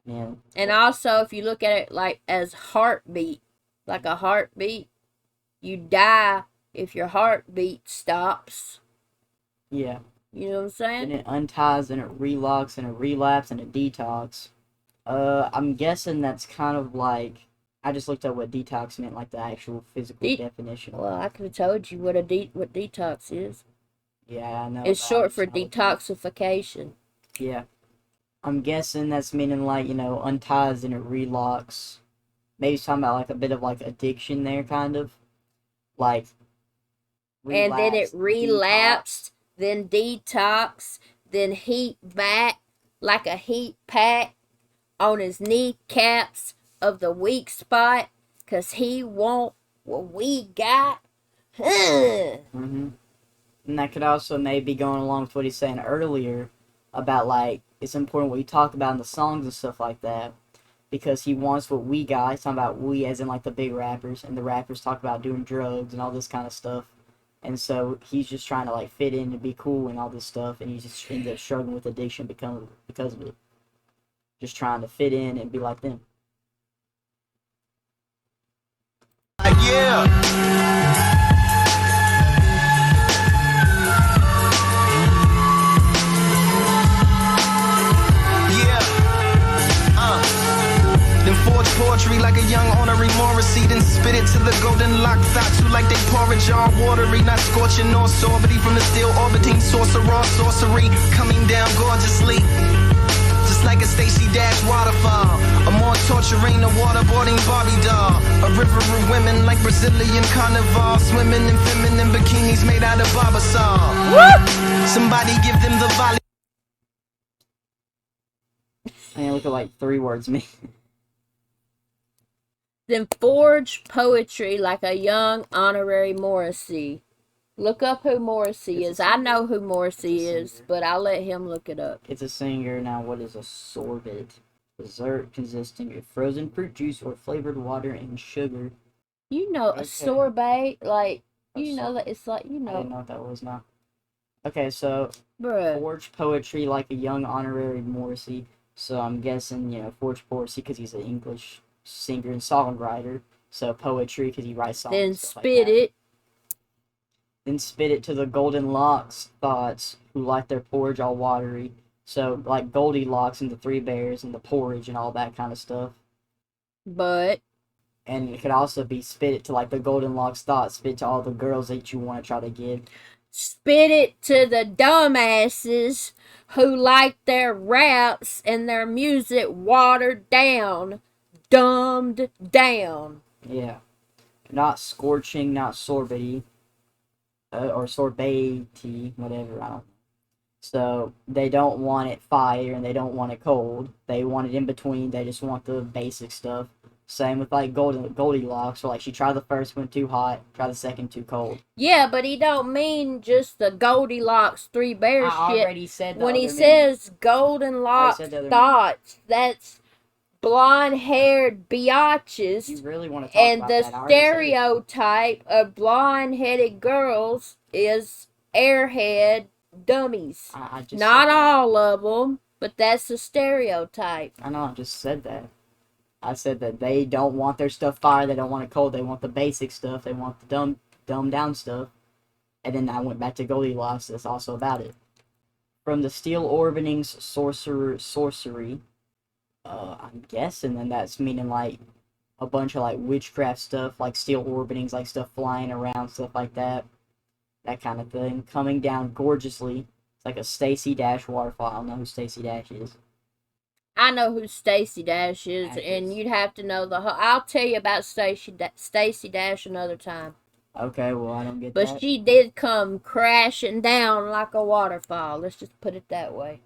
Yeah. And also, if you look at it like as heartbeat, like a heartbeat, you die if your heartbeat stops. Yeah. You know what I'm saying? Then it unties, then it relocks, and it relapses, and it detox. I'm guessing that's kind of like, I just looked up what detox meant, like the actual physical definition. Well, I could have told you what what detox is. Yeah, I know. It's but I short just for know what- detoxification. Yeah. I'm guessing that's meaning like, unties and it relocks. Maybe it's talking about like a bit of like addiction there, kind of. Like, And then it relapse, detox. relapsed, then detox, then heat back like a heat pack on his kneecaps of the weak spot, 'cause he want what we got. Mm-hmm. And that could also maybe be going along with what he's saying earlier about like it's important what you talk about in the songs and stuff like that, because he wants what we got. He's talking about we as in like the big rappers, and the rappers talk about doing drugs and all this kind of stuff. And so he's just trying to like fit in and be cool and all this stuff, and he just ends up struggling with addiction because of it. Just trying to fit in and be like them. yeah. Then forge poetry like a young honorary Morrissey, then spit it to the golden lock thoughts who like they porridge all watery, not scorching nor sorbety from the still orbiting sorcerer sorcery coming down gorgeously. Just like a Stacy Dash waterfall, a more Torturing a waterboarding Barbie doll. A river of women like Brazilian carnival. Swimming in feminine bikinis made out of barbasol. Somebody give them the volley. And look at like 3 words me. Then forge poetry like a young honorary Morrissey. Look up who Morrissey is. I know who Morrissey is, but I'll let him look it up. It's a singer. Now, what is a sorbet? Dessert consisting of frozen fruit juice or flavored water and sugar. You know, Okay. a sorbet, like, you know, sorbet. that it's like, you I didn't know, know what that was now. Okay, so bruh. forge poetry like a young honorary Morrissey. So I'm guessing, you know, forge poetry because he's an English singer and songwriter. So poetry because he writes songs. Then and stuff spit like that. it. Then spit it to the golden locks thoughts who like their porridge all watery. So like Goldilocks and the 3 Bears and the porridge and all that kind of stuff. But And it could also be spit it to like the golden locks thoughts, spit to all the girls that you want to try to get. spit it to the dumbasses who like their raps and their music watered down, dumbed down. Yeah. Not scorching, not sorbety. Or sorbety, whatever, I don't know. So they don't want it fire and they don't want it cold. They want it in between. They just want the basic stuff. Same with like Goldilocks. So like she tried the first one too hot, try the second too cold. Yeah, but he don't mean just the Goldilocks 3 Bears I shit. already said the When he other says golden locks said the other thoughts, that's blonde-haired meaning. biatches. You really want to talk And about the that? I already said it. stereotype of blonde-headed girls is airhead dummies. I just Not said that. all of them, but that's a stereotype. I know, I just said that. I said that they don't want their stuff fire, they don't want it cold, they want the basic stuff, they want the dumbed down stuff. And then I went back to Goldilocks, that's also about it. From the steel orbitings sorcery, I'm guessing then that's meaning like a bunch of like witchcraft stuff, like steel orbitings, like stuff flying around, stuff like that. That kind of thing. Coming down gorgeously. It's like a Stacy Dash waterfall. I don't know who Stacy Dash is. I know who Stacey Dash is, Actress. and you'd have to know the whole. I'll tell you about Stacey Dash another time. Okay, well, I don't get But that. she did come crashing down like a waterfall. Let's just put it that way.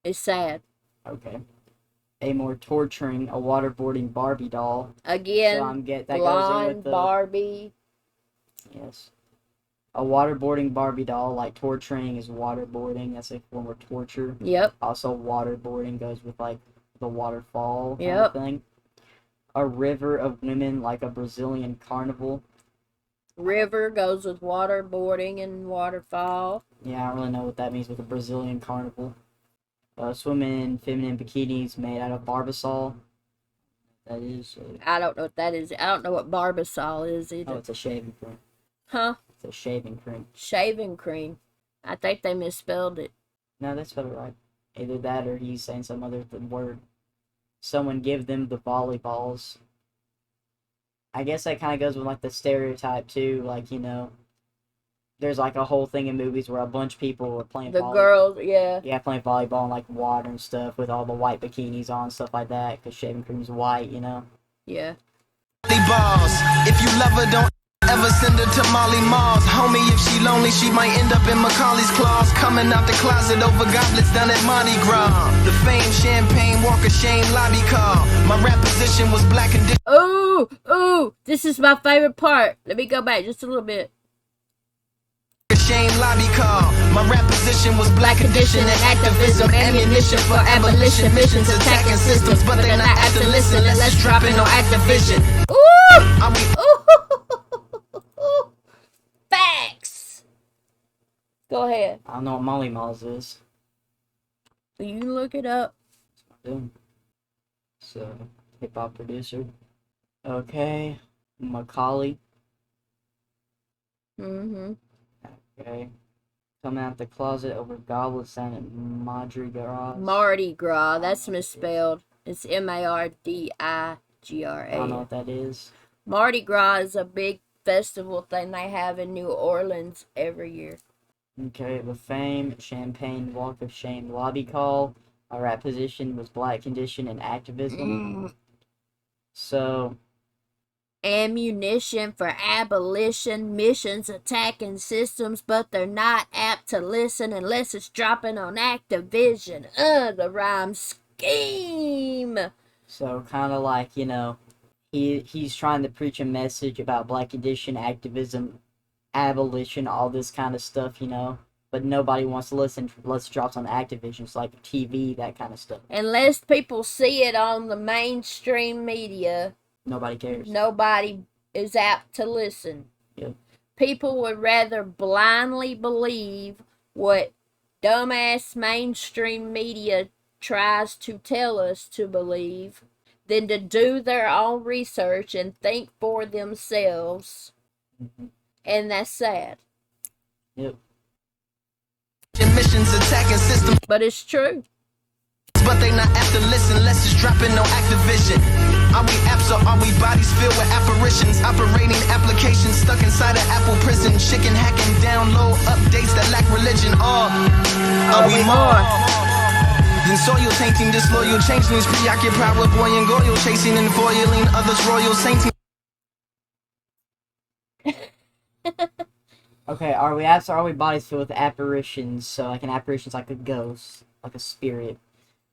It's sad. Okay. A more torturing, a waterboarding Barbie doll. Again, So that goes in blonde with the... Barbie. Yes. A waterboarding Barbie doll, like torturing is waterboarding. That's a form of torture. Yep. Also, waterboarding goes with like the waterfall kind Yep. of thing. A river of women, like a Brazilian carnival. River goes with waterboarding and waterfall. Yeah, I don't really know what that means with a Brazilian carnival. Swimming in feminine bikinis made out of barbasol. That is. I don't know what that is. I don't know what Barbasol is either. Oh, it's a shaving cream. Huh? It's a shaving cream. Shaving cream. I think they misspelled it. No, that's spelled right. Either that or he's saying some other word. Someone give them the volleyballs. I guess that kind of goes with like the stereotype too. Like, you know, there's like a whole thing in movies where a bunch of people are playing The volleyball. girls, yeah. Yeah, playing volleyball in like water and stuff with all the white bikinis on, stuff like that, because shaving cream's white, you know? Yeah. Balls. If you love her, don't ever send her to Molly Malls. Homie, if she lonely, she might end up in Macaulay's claws. Coming out the closet over goblets down at Mardi Gras. The fame, champagne, walk of shame, lobby car. My rap position was black and Ooh, this is my favorite part. Let me go back just a little bit. shame lobby car. My rap position was black condition and activism. Ammunition for abolition missions, attacking systems. But they're not apt to listen. Let's drop in on Activision. Ooh! Facts! Go ahead. I don't know what Molly Malls is. You can look it up. Doing. So, hip hop producer. Okay. Macaulay. Mm-hmm. Okay. Coming out the closet over goblets down at Mardi Gras. Mardi Gras. That's I don't know what it is. misspelled. It's Mardigra. I don't know what that is. Mardi Gras is a big festival thing they have in New Orleans every year. Okay, the fame, champagne, walk of shame, lobby call, Our rap position was black condition and activism. So, ammunition for abolition missions attacking systems, but they're not apt to listen unless it's dropping on Activision. The rhyme scheme. So kind of like, you know, he's trying to preach a message about black condition, activism, abolition, all this kind of stuff, you know. But nobody wants to listen unless it drops on Activision. It's like TV, that kind of stuff. Unless people see it on the mainstream media, Nobody cares. nobody is apt to listen. Yep. People would rather blindly believe what dumbass mainstream media tries to tell us to believe than to do their own research and think for themselves. And that's sad. Yep. Missions attacking systems, But it's true. but they not apt to listen unless it's dropping on Activision. Are we apps or are we bodies filled with apparitions? Operating applications stuck inside an Apple prison. Chicken hacking, download updates that lack religion. Or are we more than soil tainting? Disloyal changelings preoccupied with boy and goyle chasing and foiling others royal sainting. Okay, are we apps or are we bodies filled with apparitions? So like an apparition's like a ghost, like a spirit.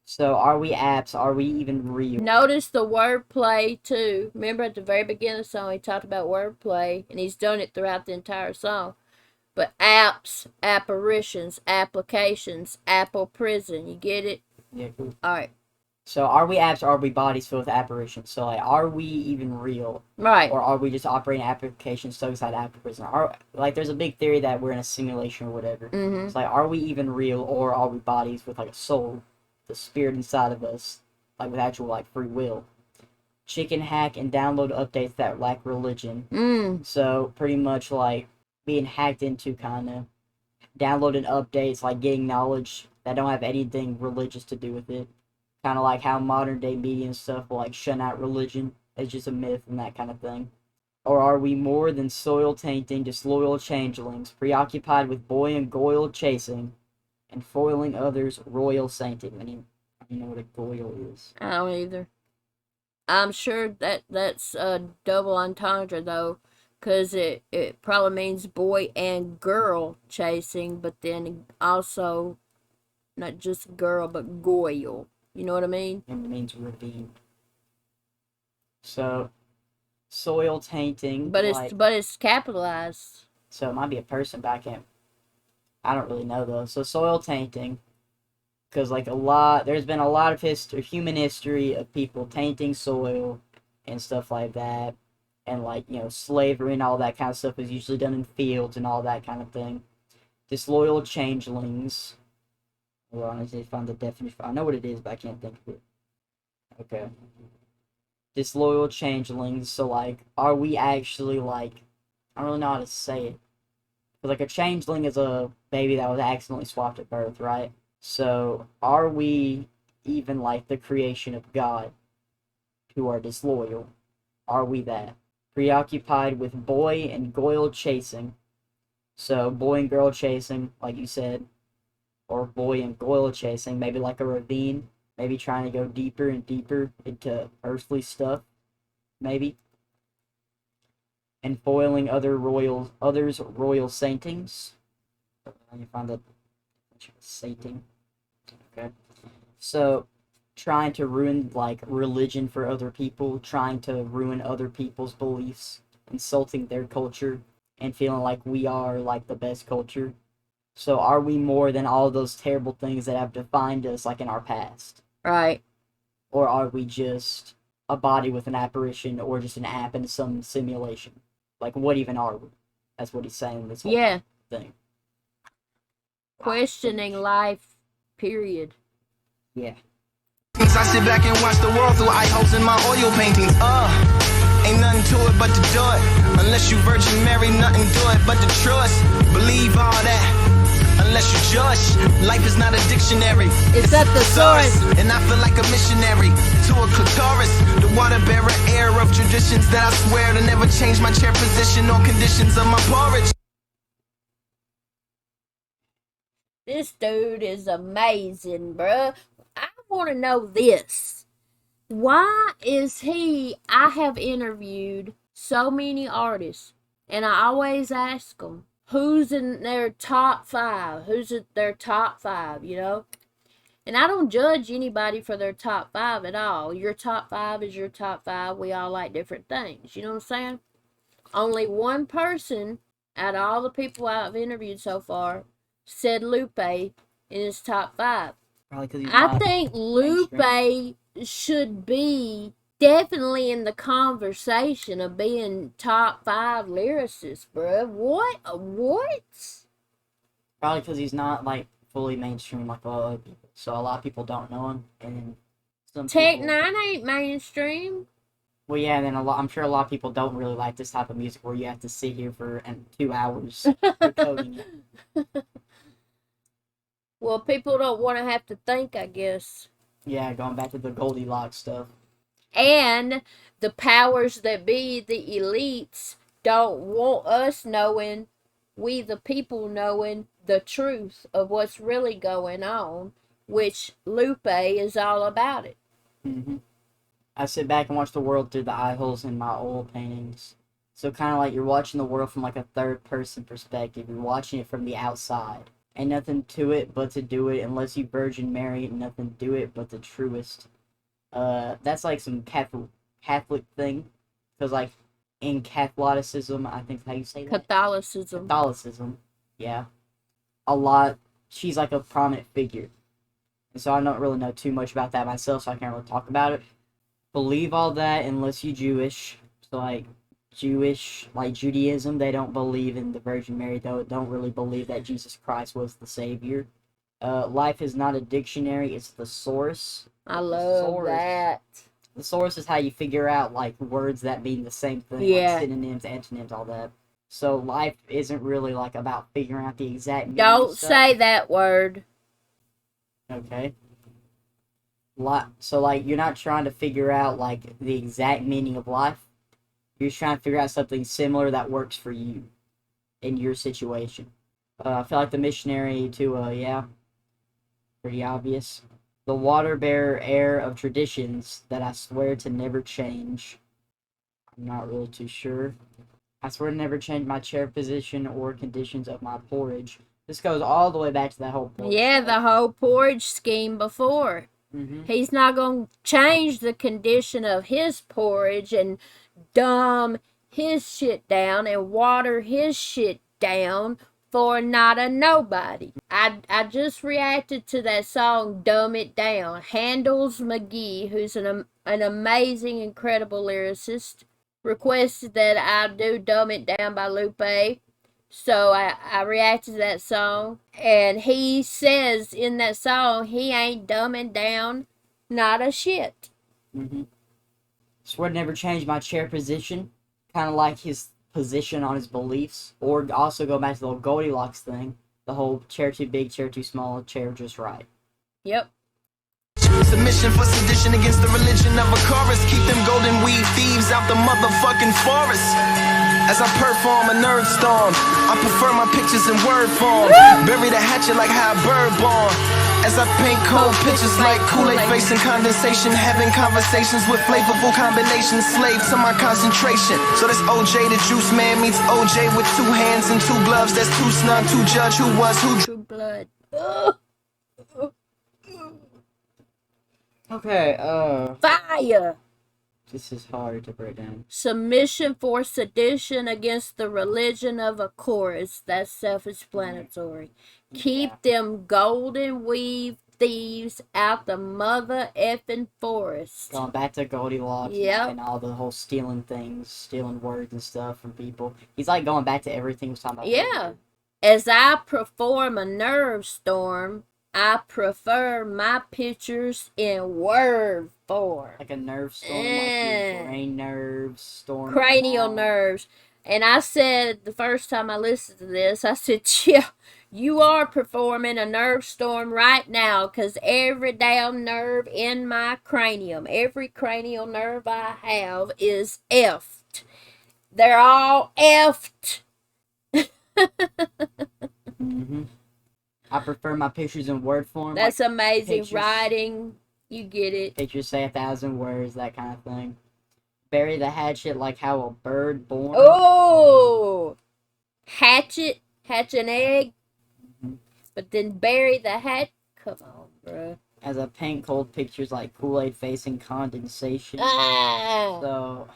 So are we apps? Are we even real? Notice the wordplay too. Remember at the very beginning of the song he talked about wordplay, and he's done it throughout the entire song. But apps, apparitions, applications, Apple prison. You get it? Yeah, cool. Alright. So are we apps or are we bodies filled with apparitions? So like, are we even real? Right. Or are we just operating applications stuck inside Apple prison? Like there's a big theory that we're in a simulation or whatever. Mm-hmm. It's like, are we even real or are we bodies with like a soul? The spirit inside of us, like with actual like free will. Chicken hack and download updates that lack religion. So pretty much like being hacked into, kind of downloading updates, like getting knowledge that don't have anything religious to do with it. Kind of like how modern day media and stuff will like shun out religion as just a myth and that kind of thing. Or are we more than soil tainting, disloyal changelings, preoccupied with boy and goyle chasing, and foiling others, royal sainting? I don't know what a goyle is. I don't either. I'm sure that's a double entendre though, because it probably means boy and girl chasing, but then also not just girl but goyle. You know what I mean? And it means ravine. So soil tainting, But like, it's capitalized. so it might be a person, but I don't really know though. So soil tainting, because like there's been a lot of human history of people tainting soil and stuff like that, and like, you know, slavery and all that kind of stuff is usually done in fields and all that kind of thing. Disloyal changelings. Hold on, I need to find the definition. I know what it is, but I can't think of it. Okay. Disloyal changelings. So like, are we actually like, I don't really know how to say it. But like a changeling is a baby that was accidentally swapped at birth, right? So are we even like the creation of God who are disloyal? Are we that? Preoccupied with boy and goyle chasing. So boy and girl chasing, like you said, or boy and goyle chasing, maybe like a ravine, maybe trying to go deeper and deeper into earthly stuff, maybe. And foiling others royal saintings. Let me find the sainting. Okay. So trying to ruin like religion for other people, trying to ruin other people's beliefs, insulting their culture, and feeling like we are like the best culture. So are we more than all those terrible things that have defined us like in our past? Right. Or are we just a body with an apparition or just an app in some simulation? Like, what even are we? That's what he's saying in this whole thing. Questioning life, period. Yeah. I sit back and watch the world through eye holes in my oil paintings. Ain't nothing to it but to do it. Unless you Virgin Mary, nothing to it but to trust. Believe all that. Unless you judge, life is not a dictionary. It's a thesaurus. And I feel like a missionary to a clitoris. The water bearer air of traditions that I swear to never change my chair position or conditions of my porridge. This dude is amazing, bruh. I want to know this. Why is I have interviewed so many artists, and I always ask them, who's in their top 5? Who's at their top 5, you know? And I don't judge anybody for their top 5 at all. Your top 5 is your top 5. We all like different things. You know what I'm saying? Only one person out of all the people I've interviewed so far said Lupe in his top 5. Probably because I think Lupe should be definitely in the conversation of being top 5 lyricist, bruh. What? Probably because he's not like fully mainstream like a lot of people. So a lot of people don't know him, and some Tech people, 9 ain't mainstream. well, yeah, and then I'm sure a lot of people don't really like this type of music where you have to sit here for 2 hours decoding it. Well, people don't want to have to think, I guess. Yeah, going back to the Goldilocks stuff. And the powers that be, the elites, don't want us knowing, we the people knowing the truth of what's really going on, which Lupe is all about it. Mm-hmm. I sit back and watch the world through the eye holes in my oil paintings. So kind of like you're watching the world from like a third person perspective. You're watching it from the outside. Ain't nothing to it but to do it, unless you Virgin Mary, nothing to it but the truest. That's like some Catholic thing, because like in Catholicism, I think how you say that? Catholicism, yeah. She's like a prominent figure. And so I don't really know too much about that myself, so I can't really talk about it. Believe all that unless you're Jewish. So like Judaism, they don't believe in the Virgin Mary, though. Don't really believe that Jesus Christ was the Savior. Life is not a dictionary, it's the source. I love that. The source is how you figure out, like, words that mean the same thing. Yeah. Like synonyms, antonyms, all that. So life isn't really, like, about figuring out the exact meaning Don't of stuff. say that word. Okay. So, like, you're not trying to figure out, like, the exact meaning of life. You're just trying to figure out something similar that works for you in your situation. I feel like the missionary too, yeah. Pretty obvious. The water-bearer air of traditions that I swear to never change. I'm not really too sure. I swear to never change my chair position or conditions of my porridge. This goes all the way back to that whole porridge. Yeah, stuff. the whole porridge scheme before. Mm-hmm. He's not going to change the condition of his porridge and dumb his shit down and water his shit down for not a nobody. I just reacted to that song Dumb It Down. Handles McGee, who's an amazing, incredible lyricist, requested that I do Dumb It Down by Lupe. So I reacted to that song, and he says in that song he ain't dumbing down not a shit. Mm-hmm. Swear to never change my chair position. Kind of like his position on his beliefs. Or also go back to the whole Goldilocks thing. The whole chair too big, chair too small, chair just right. Yep. Submission for sedition against the religion of a chorus. Keep them golden weed thieves out the motherfucking forest. As I perform a nerve storm, I prefer my pictures in word form. Bury the hatchet like how a bird born. As I paint cold pictures like Kool-Aid facing condensation, having conversations with flavorful combinations, slave to my concentration. So this OJ the juice man meets OJ with 2 hands and 2 gloves. That's too snug to judge who was who. True blood. Okay, Fire! this is hard to break down. Submission for sedition against the religion of a chorus. That's self-explanatory. Keep them golden weave thieves out the mother effing forest. Going back to Goldilocks Yep. and all the whole stealing things, stealing words and stuff from people. He's like going back to everything he was talking about. Yeah. As I perform a nerve storm, I prefer my pictures in word form. Like a nerve storm, like your brain nerves, storm. Cranial nerves. And I said the first time I listened to this, I said, yeah, you are performing a nerve storm right now, because every damn nerve in my cranium, every cranial nerve I have is effed. They're all effed. Mm-hmm. I prefer my pictures in word form. That's like amazing pictures. writing. You get it. Pictures say 1,000 words, that kind of thing. Bury the hatchet like how a bird born. Oh! Hatch an egg, but then bury the hat. Come on, bro. As I paint cold pictures like Kool-Aid facing condensation. Ah. So,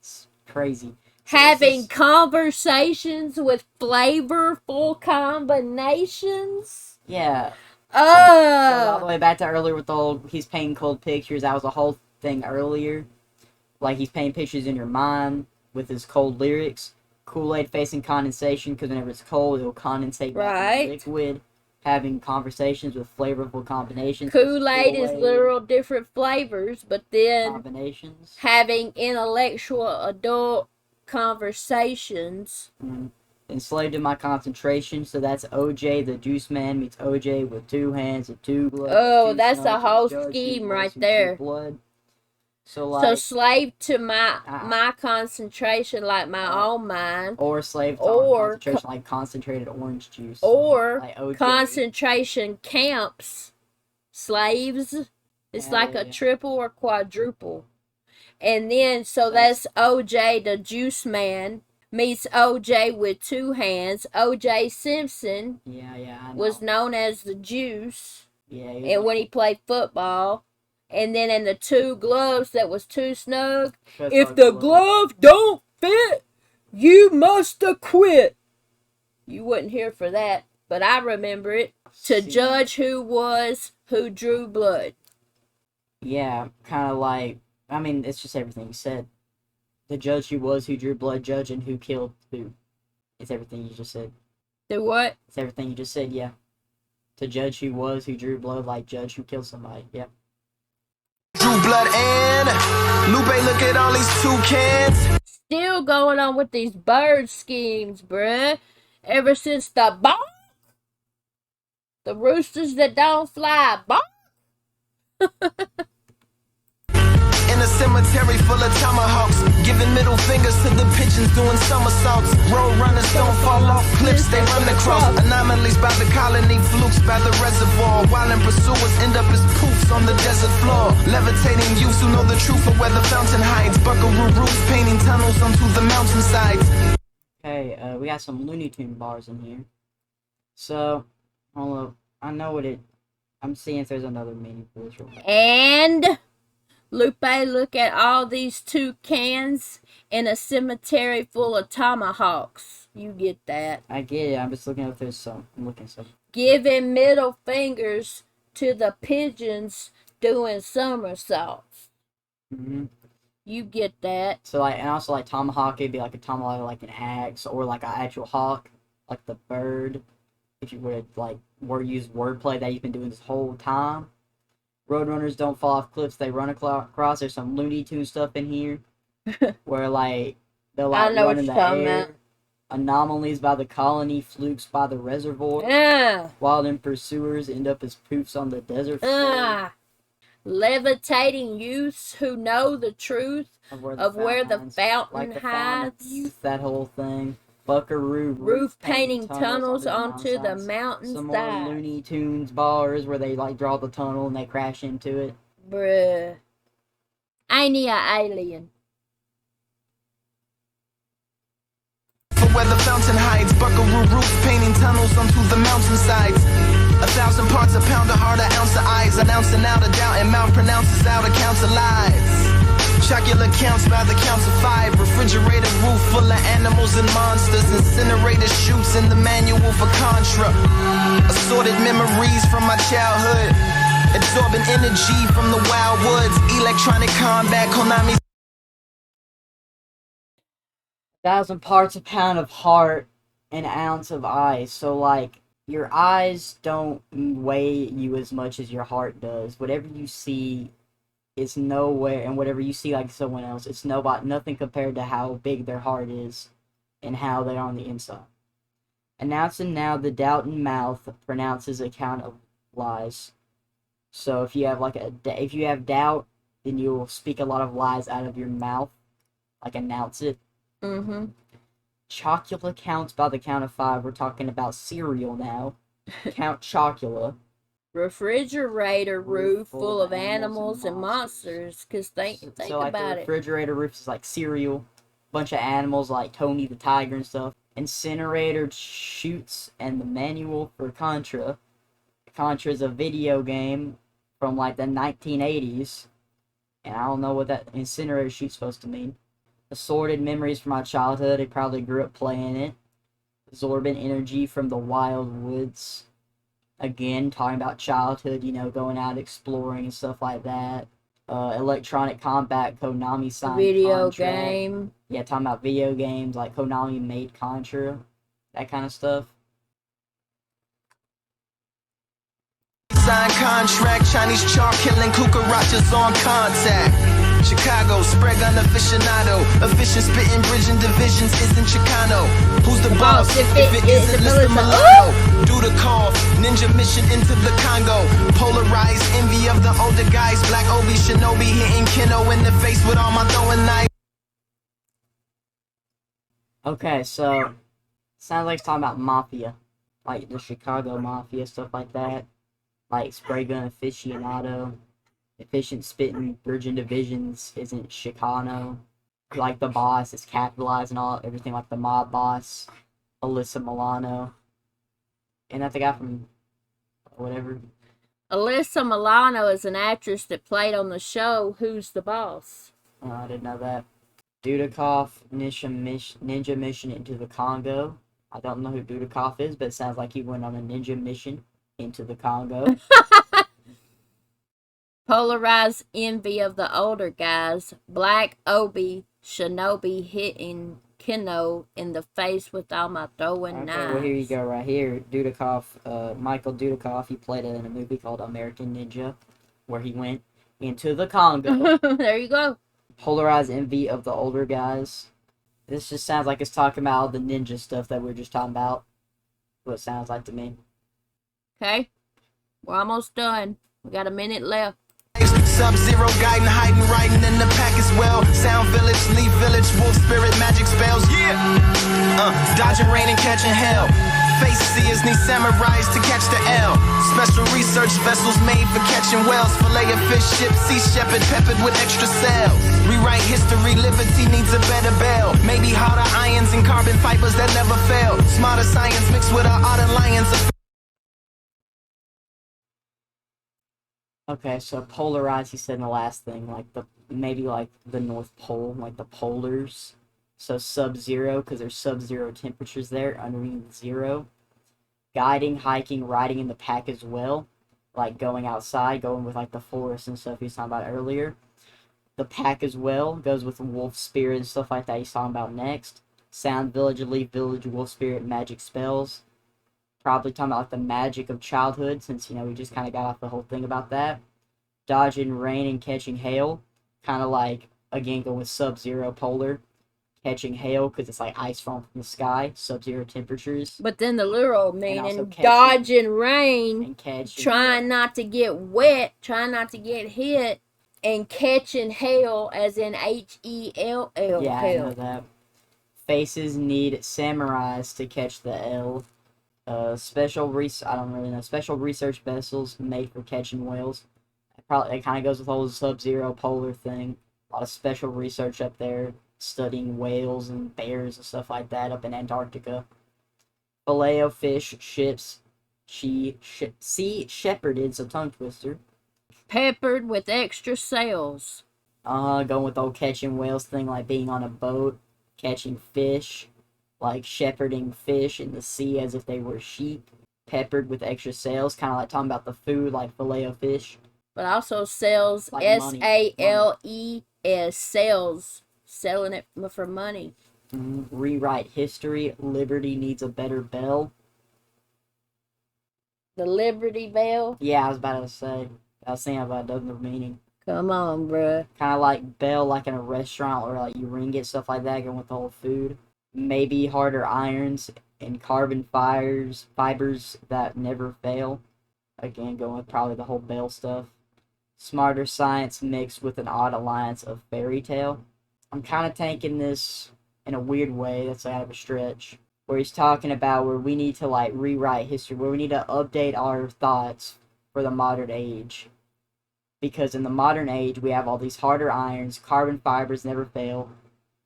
it's crazy. So Having conversations with flavorful combinations. Yeah. So all the Oh. way back to earlier with the whole, he's painting cold pictures. That was a whole thing earlier. Like, he's painting pictures in your mind with his cold lyrics. Kool-Aid facing condensation, because whenever it's cold, it'll condensate back Right. into liquid. Having conversations with flavorful combinations. Kool-Aid is literal different flavors, but then combinations. having intellectual adult conversations. Enslaved in my concentration, so that's OJ the Juice Man meets OJ with 2 hands and 2 gloves. Oh, 2 that's snugs, a whole judge who scheme was right who there. drew blood. So So slave to my concentration, like my Uh, own mind, or slave to or concentration, like concentrated orange juice. or like OJ. concentration camps, slaves. It's like a Yeah. triple or quadruple. And then, so that's OJ the Juice Man meets OJ with 2 hands. OJ Simpson Yeah, I know. was known as the Juice, Yeah, and when he played football. And then in the 2 gloves that was too snug, if the glove don't fit, you must quit. You wasn't here for that, but I remember it. To judge who drew blood. Yeah, kind of like, I mean, it's just everything you said. The judge who drew blood, judge, and who killed who. It's everything you just said. The what? It's everything you just said, yeah. To judge who drew blood, like judge who killed somebody, yeah. Drew blood and Lupe, look at all these toucans. Still going on with these bird schemes, bruh. Ever since the bonk, the roosters that don't fly, bonk. In a cemetery full of tomahawks, giving middle fingers to the pigeons doing somersaults. Road runners don't fall off cliffs, they run across anomalies by the colony, flukes by the reservoir. While pursuers end up as poofs on the desert floor. Levitating youths who know the truth of where the fountain hides. Buckaroo roofs painting tunnels onto the mountainsides. Okay, we got some Looney Tune bars in here. So, hold up. I know what it... I'm seeing if there's another meaning for this real quick. And Lupe, look at all these toucans in a cemetery full of tomahawks. You get that. I get it. I'm just looking if there's some. I'm looking at some. Giving middle fingers to the pigeons doing somersaults. Mm-hmm. You get that. So, like, and also, like, tomahawk, it'd be like a tomahawk, like an axe, or like an actual hawk, like the bird. If you would, like, use wordplay that you've been doing this whole time. Roadrunners don't fall off cliffs, they run across. There's some Looney Tune stuff in here. Where, like, they'll, like, run in the air. About. Anomalies by the colony, flukes by the reservoir. Wild pursuers end up as poofs on the desert floor. Levitating youths who know the truth of where the fountain like hides. Youth, that whole thing. Buckaroo roof painting tunnels onto the mountainside. Some more Looney Tunes bars where they like draw the tunnel and they crash into it. Bruh. Ain't he a alien? For where the fountain hides, Buckaroo roofs painting tunnels onto the mountainsides. 1,000 parts a pound, a heart, an ounce of eyes, an ounce and out of doubt, and mouth pronounces out accounts of lies. Chocolate counts by the counts of 5. Refrigerator roof full of animals and monsters. Incinerator shoots in the manual for Contra. Assorted memories from my childhood. Absorbing energy from the wild woods. Electronic combat, Konami. 1,000 parts a pound of heart, an ounce of eyes. So, like, your eyes don't weigh you as much as your heart does. Whatever you see is nowhere, and whatever you see like someone else, it's nothing compared to how big their heart is and how they're on the inside. Announcing now the doubt in mouth pronounces account of lies. So if you have if you have doubt, then you will speak a lot of lies out of your mouth, like announce it. Mm-hmm. Chocula counts by the count of 5. We're talking about cereal now. Count Chocula. refrigerator roof full of animals and monsters. Because think So like the about it. refrigerator roof is like cereal, bunch of animals like Tony the Tiger and stuff. Incinerator chutes and the manual for Contra. Contra is a video game from like the 1980s, and I don't know what that incinerator chute's supposed to mean. Assorted memories from my childhood. I probably grew up playing it. Absorbent energy from the wild woods. Again, talking about childhood, you know, going out exploring and stuff like that. Electronic combat, Konami signed Video contract. game. Yeah, talking about video games, like Konami made Contra, that kind of stuff. Sign contract, Chinese chalk killing cucarachas on contact. Chicago, spread gun aficionado. Efficient spitting, bridging divisions isn't Chicano. Who's the boss? If it isn't Mr. Melissa. Milano. Do the call, ninja mission into the Congo. Polarized envy of the older guys. Black Obi Shinobi hitting Kino in the face with all my throwing knives. Okay, so sounds like it's talking about mafia, like the Chicago mafia, stuff like that, like spray gun aficionado, efficient spitting, bridging divisions isn't Chicano, like the boss is capitalized and all everything like the mob boss, Alyssa Milano, and that's the guy from whatever. Alyssa Milano is an actress that played on the show Who's the Boss? Oh, I didn't know that. Dudikoff ninja mission into the Congo. I don't know who Dudikoff is, but it sounds like he went on a ninja mission into the Congo. Polarized envy of the older guys. Black Obi Shinobi hitting Kino in the face with all my throwing knives. Well, here you go, right here. Dudikoff, Michael Dudikoff, he played in a movie called American Ninja, where he went into the Congo. There you go. Polarized envy of the older guys. This just sounds like it's talking about the ninja stuff that we were just talking about. What it sounds like to me. Okay. We're almost done. We got a minute left. Sub-Zero guiding, hiding, riding in the pack as well. Sound village, leaf village, wolf spirit, magic spells, yeah. Dodging rain and catching hell. Face seers need samurais to catch the L. Special research vessels made for catching whales. Fillet of fish, ship, sea shepherd, peppered with extra sails. Rewrite history, liberty needs a better bell. Maybe harder irons and carbon fibers that never fail. Smarter science mixed with our art alliance. Okay, so polarized, he said in the last thing, like maybe like the North Pole, like the polars. So sub-zero, because there's sub-zero temperatures there, underneath zero. Guiding, hiking, riding in the pack as well. Like going outside, going with like the forest and stuff he was talking about earlier. The pack as well goes with wolf spirit and stuff like that he's talking about next. Sound village, leaf village, wolf spirit, magic spells. Probably talking about like the magic of childhood, since, you know, we just kind of got off the whole thing about that. Dodging rain and catching hail. Kind of like, again, going with sub-zero polar. Catching hail, because it's like ice falling from the sky. Sub-zero temperatures. But then the literal meaning, catching- dodging rain, And catching... trying not to get wet, trying not to get hit, and catching hail as in Hell. Yeah, I know that. Faces need samurais to catch the L. Special research vessels made for catching whales. It kind of goes with the whole sub-zero polar thing. A lot of special research up there, studying whales and bears and stuff like that up in Antarctica. Fillet of fish, ships, sea shepherded, it's a tongue twister. Peppered with extra sails. Going with the old catching whales thing, like being on a boat, catching fish. Like shepherding fish in the sea as if they were sheep, peppered with extra sails, kind of like talking about the food, like filet of fish. But also sales, Like S-A-L-E-S, sales, selling it for money. Rewrite history, liberty needs a better bell. The Liberty Bell? Yeah, I was about to say. I was thinking about another meaning. Come on, bruh. Kind of like bell, like in a restaurant, or like you ring it, stuff like that, going with the whole food. Maybe harder irons and carbon fibers that never fail. Again, going with probably the whole bell stuff. Smarter science mixed with an odd alliance of fairy tale. I'm kind of taking this in a weird way, that's out of a stretch, where he's talking about where we need to like rewrite history, where we need to update our thoughts for the modern age. Because in the modern age, we have all these harder irons, carbon fibers never fail,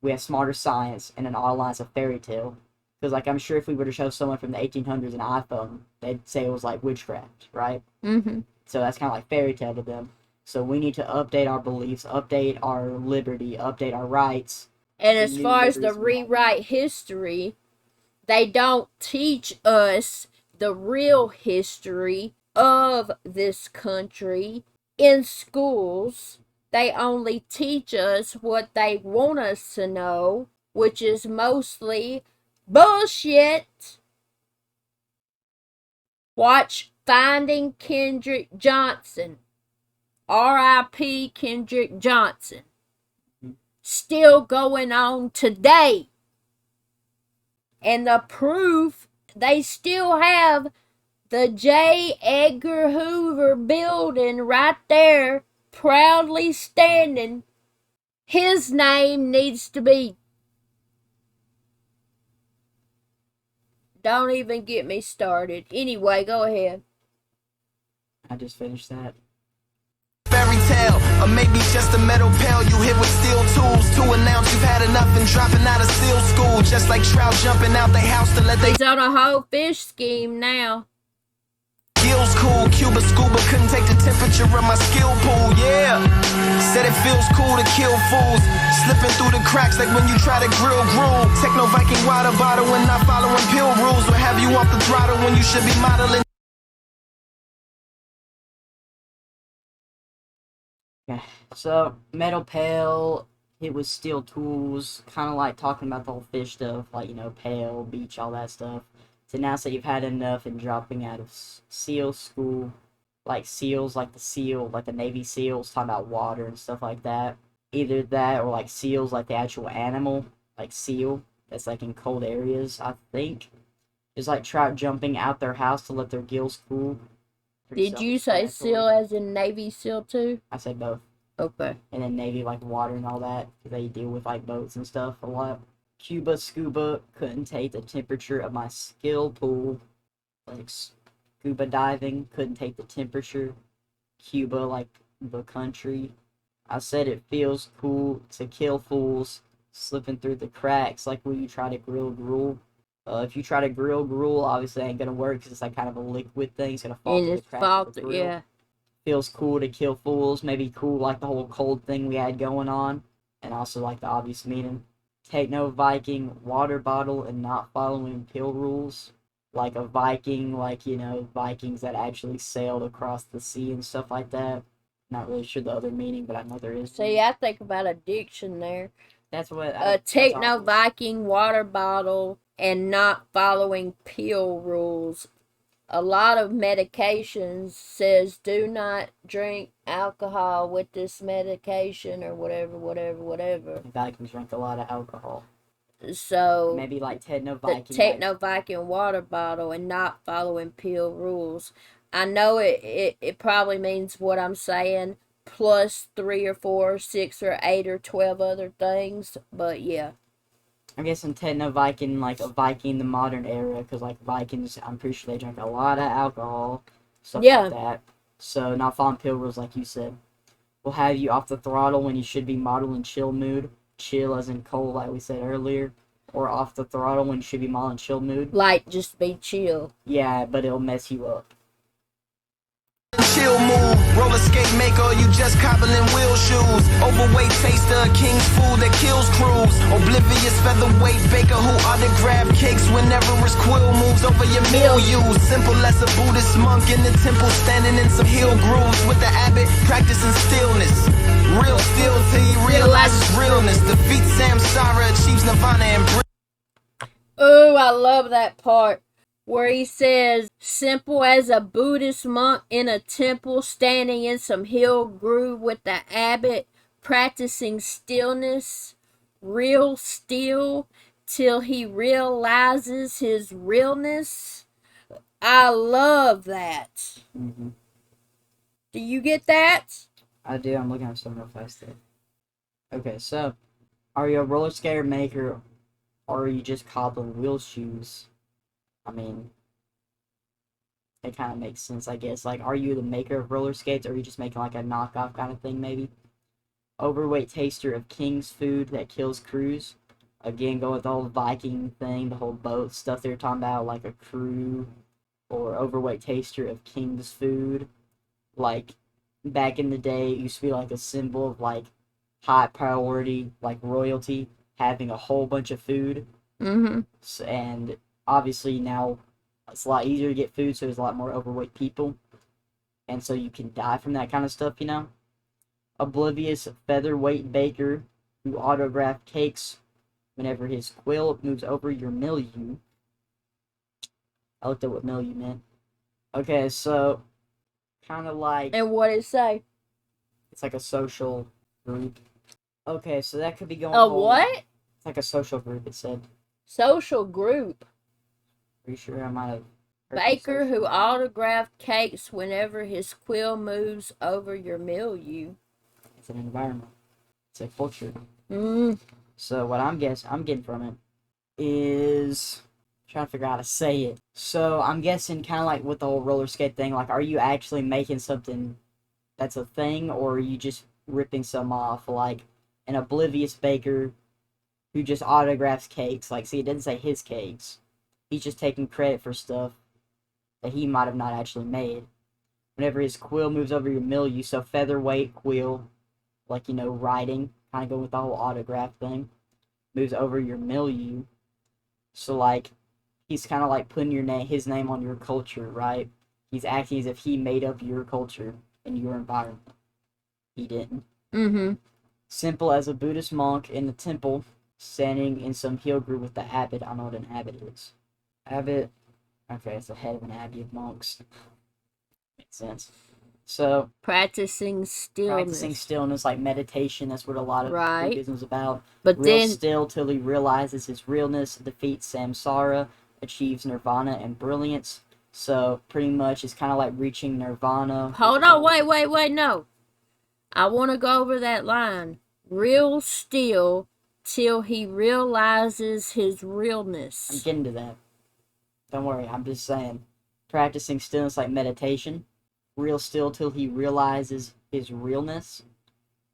we have smarter science, and an all lines of fairy tale. Because, like, I'm sure if we were to show someone from the 1800s an iPhone, they'd say it was like witchcraft, right? Mm-hmm. So that's kind of like fairy tale to them. So we need to update our beliefs, update our liberty, update our rights. And as far as the rewrite history, they don't teach us the real history of this country in schools. They only teach us what they want us to know, which is mostly bullshit. Watch Finding Kendrick Johnson. R.I.P. Kendrick Johnson. Still going on today. And the proof, they still have the J. Edgar Hoover building right there, proudly standing. His name needs to be. Don't even get me started. Anyway, go ahead. I just finished that. Fairy tale, or maybe just a metal pail you hit with steel tools to announce you've had enough and dropping out of SEAL school, just like trout jumping out the house to let they. He's on a whole fish scheme now. Gills cool, Cuba scuba couldn't take the temperature of my skill pool, yeah. Said it feels cool to kill fools, slipping through the cracks like when you try to grill gruel. Techno Viking water bottle and not following pill rules will have you off the throttle when you should be modeling. Okay, so metal pail, it was steel tools, kind of like talking about the whole fish stuff, like, you know, pail, beach, all that stuff. To announce that you've had enough and dropping out of SEAL school, like SEALs, like the SEAL, like the Navy SEALs, talking about water and stuff like that. Either that or like SEALs, like the actual animal, like seal, that's like in cold areas, I think. Just like trout jumping out their house to let their gills cool. Did you say SEAL as in Navy SEAL too? I said both. Okay. And then Navy, like water and all that, because they deal with like boats and stuff a lot. Cuba scuba couldn't take the temperature of my skill pool. Like scuba diving couldn't take the temperature. Cuba, like the country. I said it feels cool to kill fools slipping through the cracks like when you try to grill gruel. If you try to grill gruel, obviously it ain't gonna work because it's like kind of a liquid thing. It's gonna fall through the cracks of the grill. Yeah. Feels cool to kill fools. Maybe cool like the whole cold thing we had going on. And also like the obvious meaning. Take no Viking water bottle and not following pill rules. Like a Viking, like, you know, Vikings that actually sailed across the sea and stuff like that. Not really sure the other meaning, but I know there is. See, I think about addiction there. That's what. Take no Viking water bottle and not following pill rules. A lot of medications says do not drink alcohol with this medication or whatever. Vikings drink a lot of alcohol. So maybe like Techno Viking. Take no Viking water bottle and not following pill rules. I know it probably means what I'm saying, plus 3 or 4, 6 or 8 or 12 other things, but yeah. I'm guessing Techno Viking, like a Viking the modern era, because like Vikings, I'm pretty sure they drink a lot of alcohol, stuff like that. So not following pill rules, like you said, will have you off the throttle when you should be modeling chill mood. Chill as in cold, like we said earlier, or off the throttle when you should be modeling chill mood. Like just be chill. Yeah, but it'll mess you up. Chill move, roller skate maker, you just cobbling wheel shoes. Overweight taster, king's food that kills crews. Oblivious featherweight baker who autograph cakes whenever his quill moves over your milieu. Simple as a Buddhist monk in the temple standing in some hill grooves with the abbot practicing stillness. Real still till he realizes realness. Defeat samsara, achieves nirvana and Oh, I love that part where he says, simple as a Buddhist monk in a temple standing in some hill groove with the abbot practicing stillness, real still till he realizes his realness. I love that. Mm-hmm. Do you get that? I do. I'm looking at something real fast there. Okay, so are you a roller skater maker or are you just cobbling wheel shoes? I mean, it kind of makes sense, I guess. Like, are you the maker of roller skates, or are you just making like a knockoff kind of thing, maybe? Overweight taster of king's food that kills crews. Again, go with the whole Viking thing, the whole boat stuff they were talking about, like a crew, or overweight taster of king's food. Like, back in the day, it used to be like a symbol of like high priority, like royalty, having a whole bunch of food. Mm-hmm. So, and obviously now it's a lot easier to get food, so there's a lot more overweight people. And so you can die from that kind of stuff, you know? Oblivious featherweight baker who autographed cakes whenever his quill moves over your milieu. I looked at what milieu meant. Okay, so kind of like, And what did it say? it's like a social group. Okay, so that could be going. A what? It's like a social group. It said. Social group. Pretty sure I might have. Baker who autographed cakes whenever his quill moves over your milieu. It's an environment. It's a culture. Mm. So what I'm getting from it is trying to figure out how to say it. So I'm guessing kind of like with the whole roller skate thing, like, are you actually making something that's a thing, or are you just ripping some off? Like an oblivious baker who just autographs cakes. Like, see, it didn't say his cakes. He's just taking credit for stuff that he might have not actually made. Whenever his quill moves over your milieu, so featherweight quill, like, you know, writing, kind of go with the whole autograph thing, moves over your milieu. So, like, he's kind of like putting his name on your culture, right? He's acting as if he made up your culture and your environment. He didn't. Mm-hmm. Simple as a Buddhist monk in the temple, standing in some hill group with the abbot. I don't know what an abbot is. Abbot, okay, it's the head of an abbey of monks. Makes sense. So, Practicing stillness. like meditation, that's what a lot of Right. Buddhism is about. But Real then, still till he realizes his realness, defeats samsara, achieves nirvana and brilliance. So, pretty much, it's kind of like reaching nirvana. hold on, wait, no. I want to go over that line. Real still till he realizes his I'm realness. getting to that. Don't worry, I'm just saying. Practicing stillness like meditation. Real still till he realizes his realness.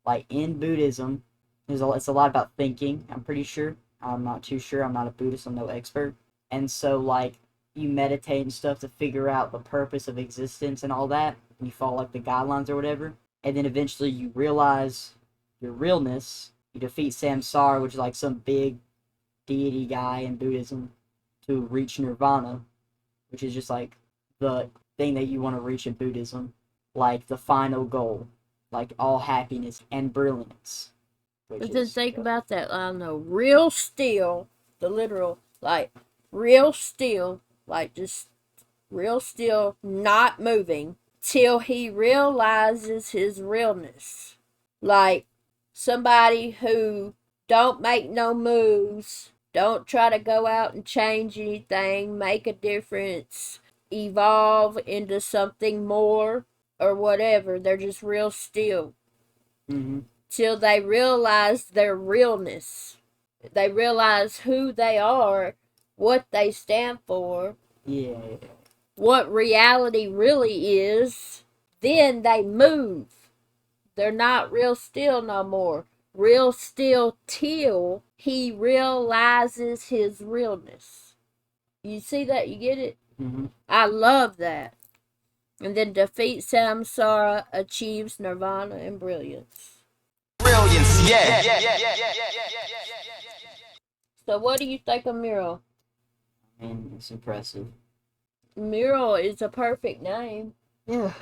Like in Buddhism, it's a lot about thinking, I'm pretty sure. I'm not too sure. I'm not a Buddhist. I'm no expert. And so, like, you meditate and stuff to figure out the purpose of existence and all that. You follow, like, the guidelines or whatever. And then eventually you realize your realness. You defeat samsara, which is like some big deity guy in Buddhism, to reach nirvana, which is just like the thing that you want to reach in Buddhism, like the final goal, like all happiness and brilliance. But then think about that line though. Real still, the literal, like real still, like just real still, not moving till he realizes his realness. Like somebody who don't make no moves, don't try to go out and change anything, make a difference, evolve into something more or whatever. They're just real still. Mm-hmm. Till they realize their realness. They realize who they are, what they stand for, Yeah. what reality really is. Then they move. They're not real still no more. Real still till he realizes his realness. You see that? You get it? Mm-hmm. I love that. And then defeat samsara, achieves nirvana and brilliance. Brilliance, yeah. So what do you think of Mural? And it's impressive. Mural is a perfect name. Yeah.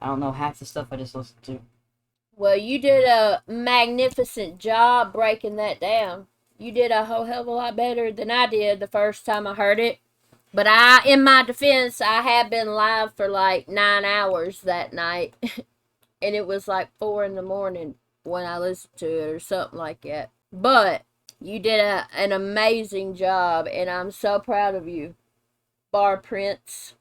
I don't know half the stuff I just listened to. Well, you did a magnificent job breaking that down. You did a whole hell of a lot better than I did the first time I heard it. But in my defense, I had been live for like 9 hours that night. And it was like 4 a.m. when I listened to it or something like that. But you did an amazing job, and I'm so proud of you, Bar Prince.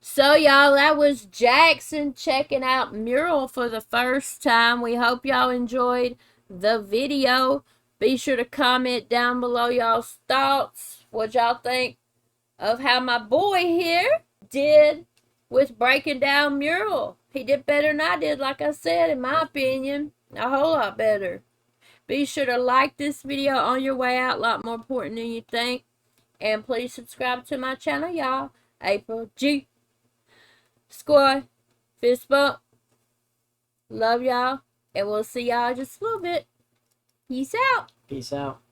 So, y'all, that was Jackson checking out Mural for the first time. We hope y'all enjoyed the video. Be sure to comment down below y'all's thoughts, what y'all think of how my boy here did with breaking down Mural. He did better than I did, like I said, in my opinion. A whole lot better. Be sure to like this video on your way out. A lot more important than you think. And please subscribe to my channel, y'all. April G. Squad. Fist bump. Love y'all. And we'll see y'all just a little bit. Peace out. Peace out.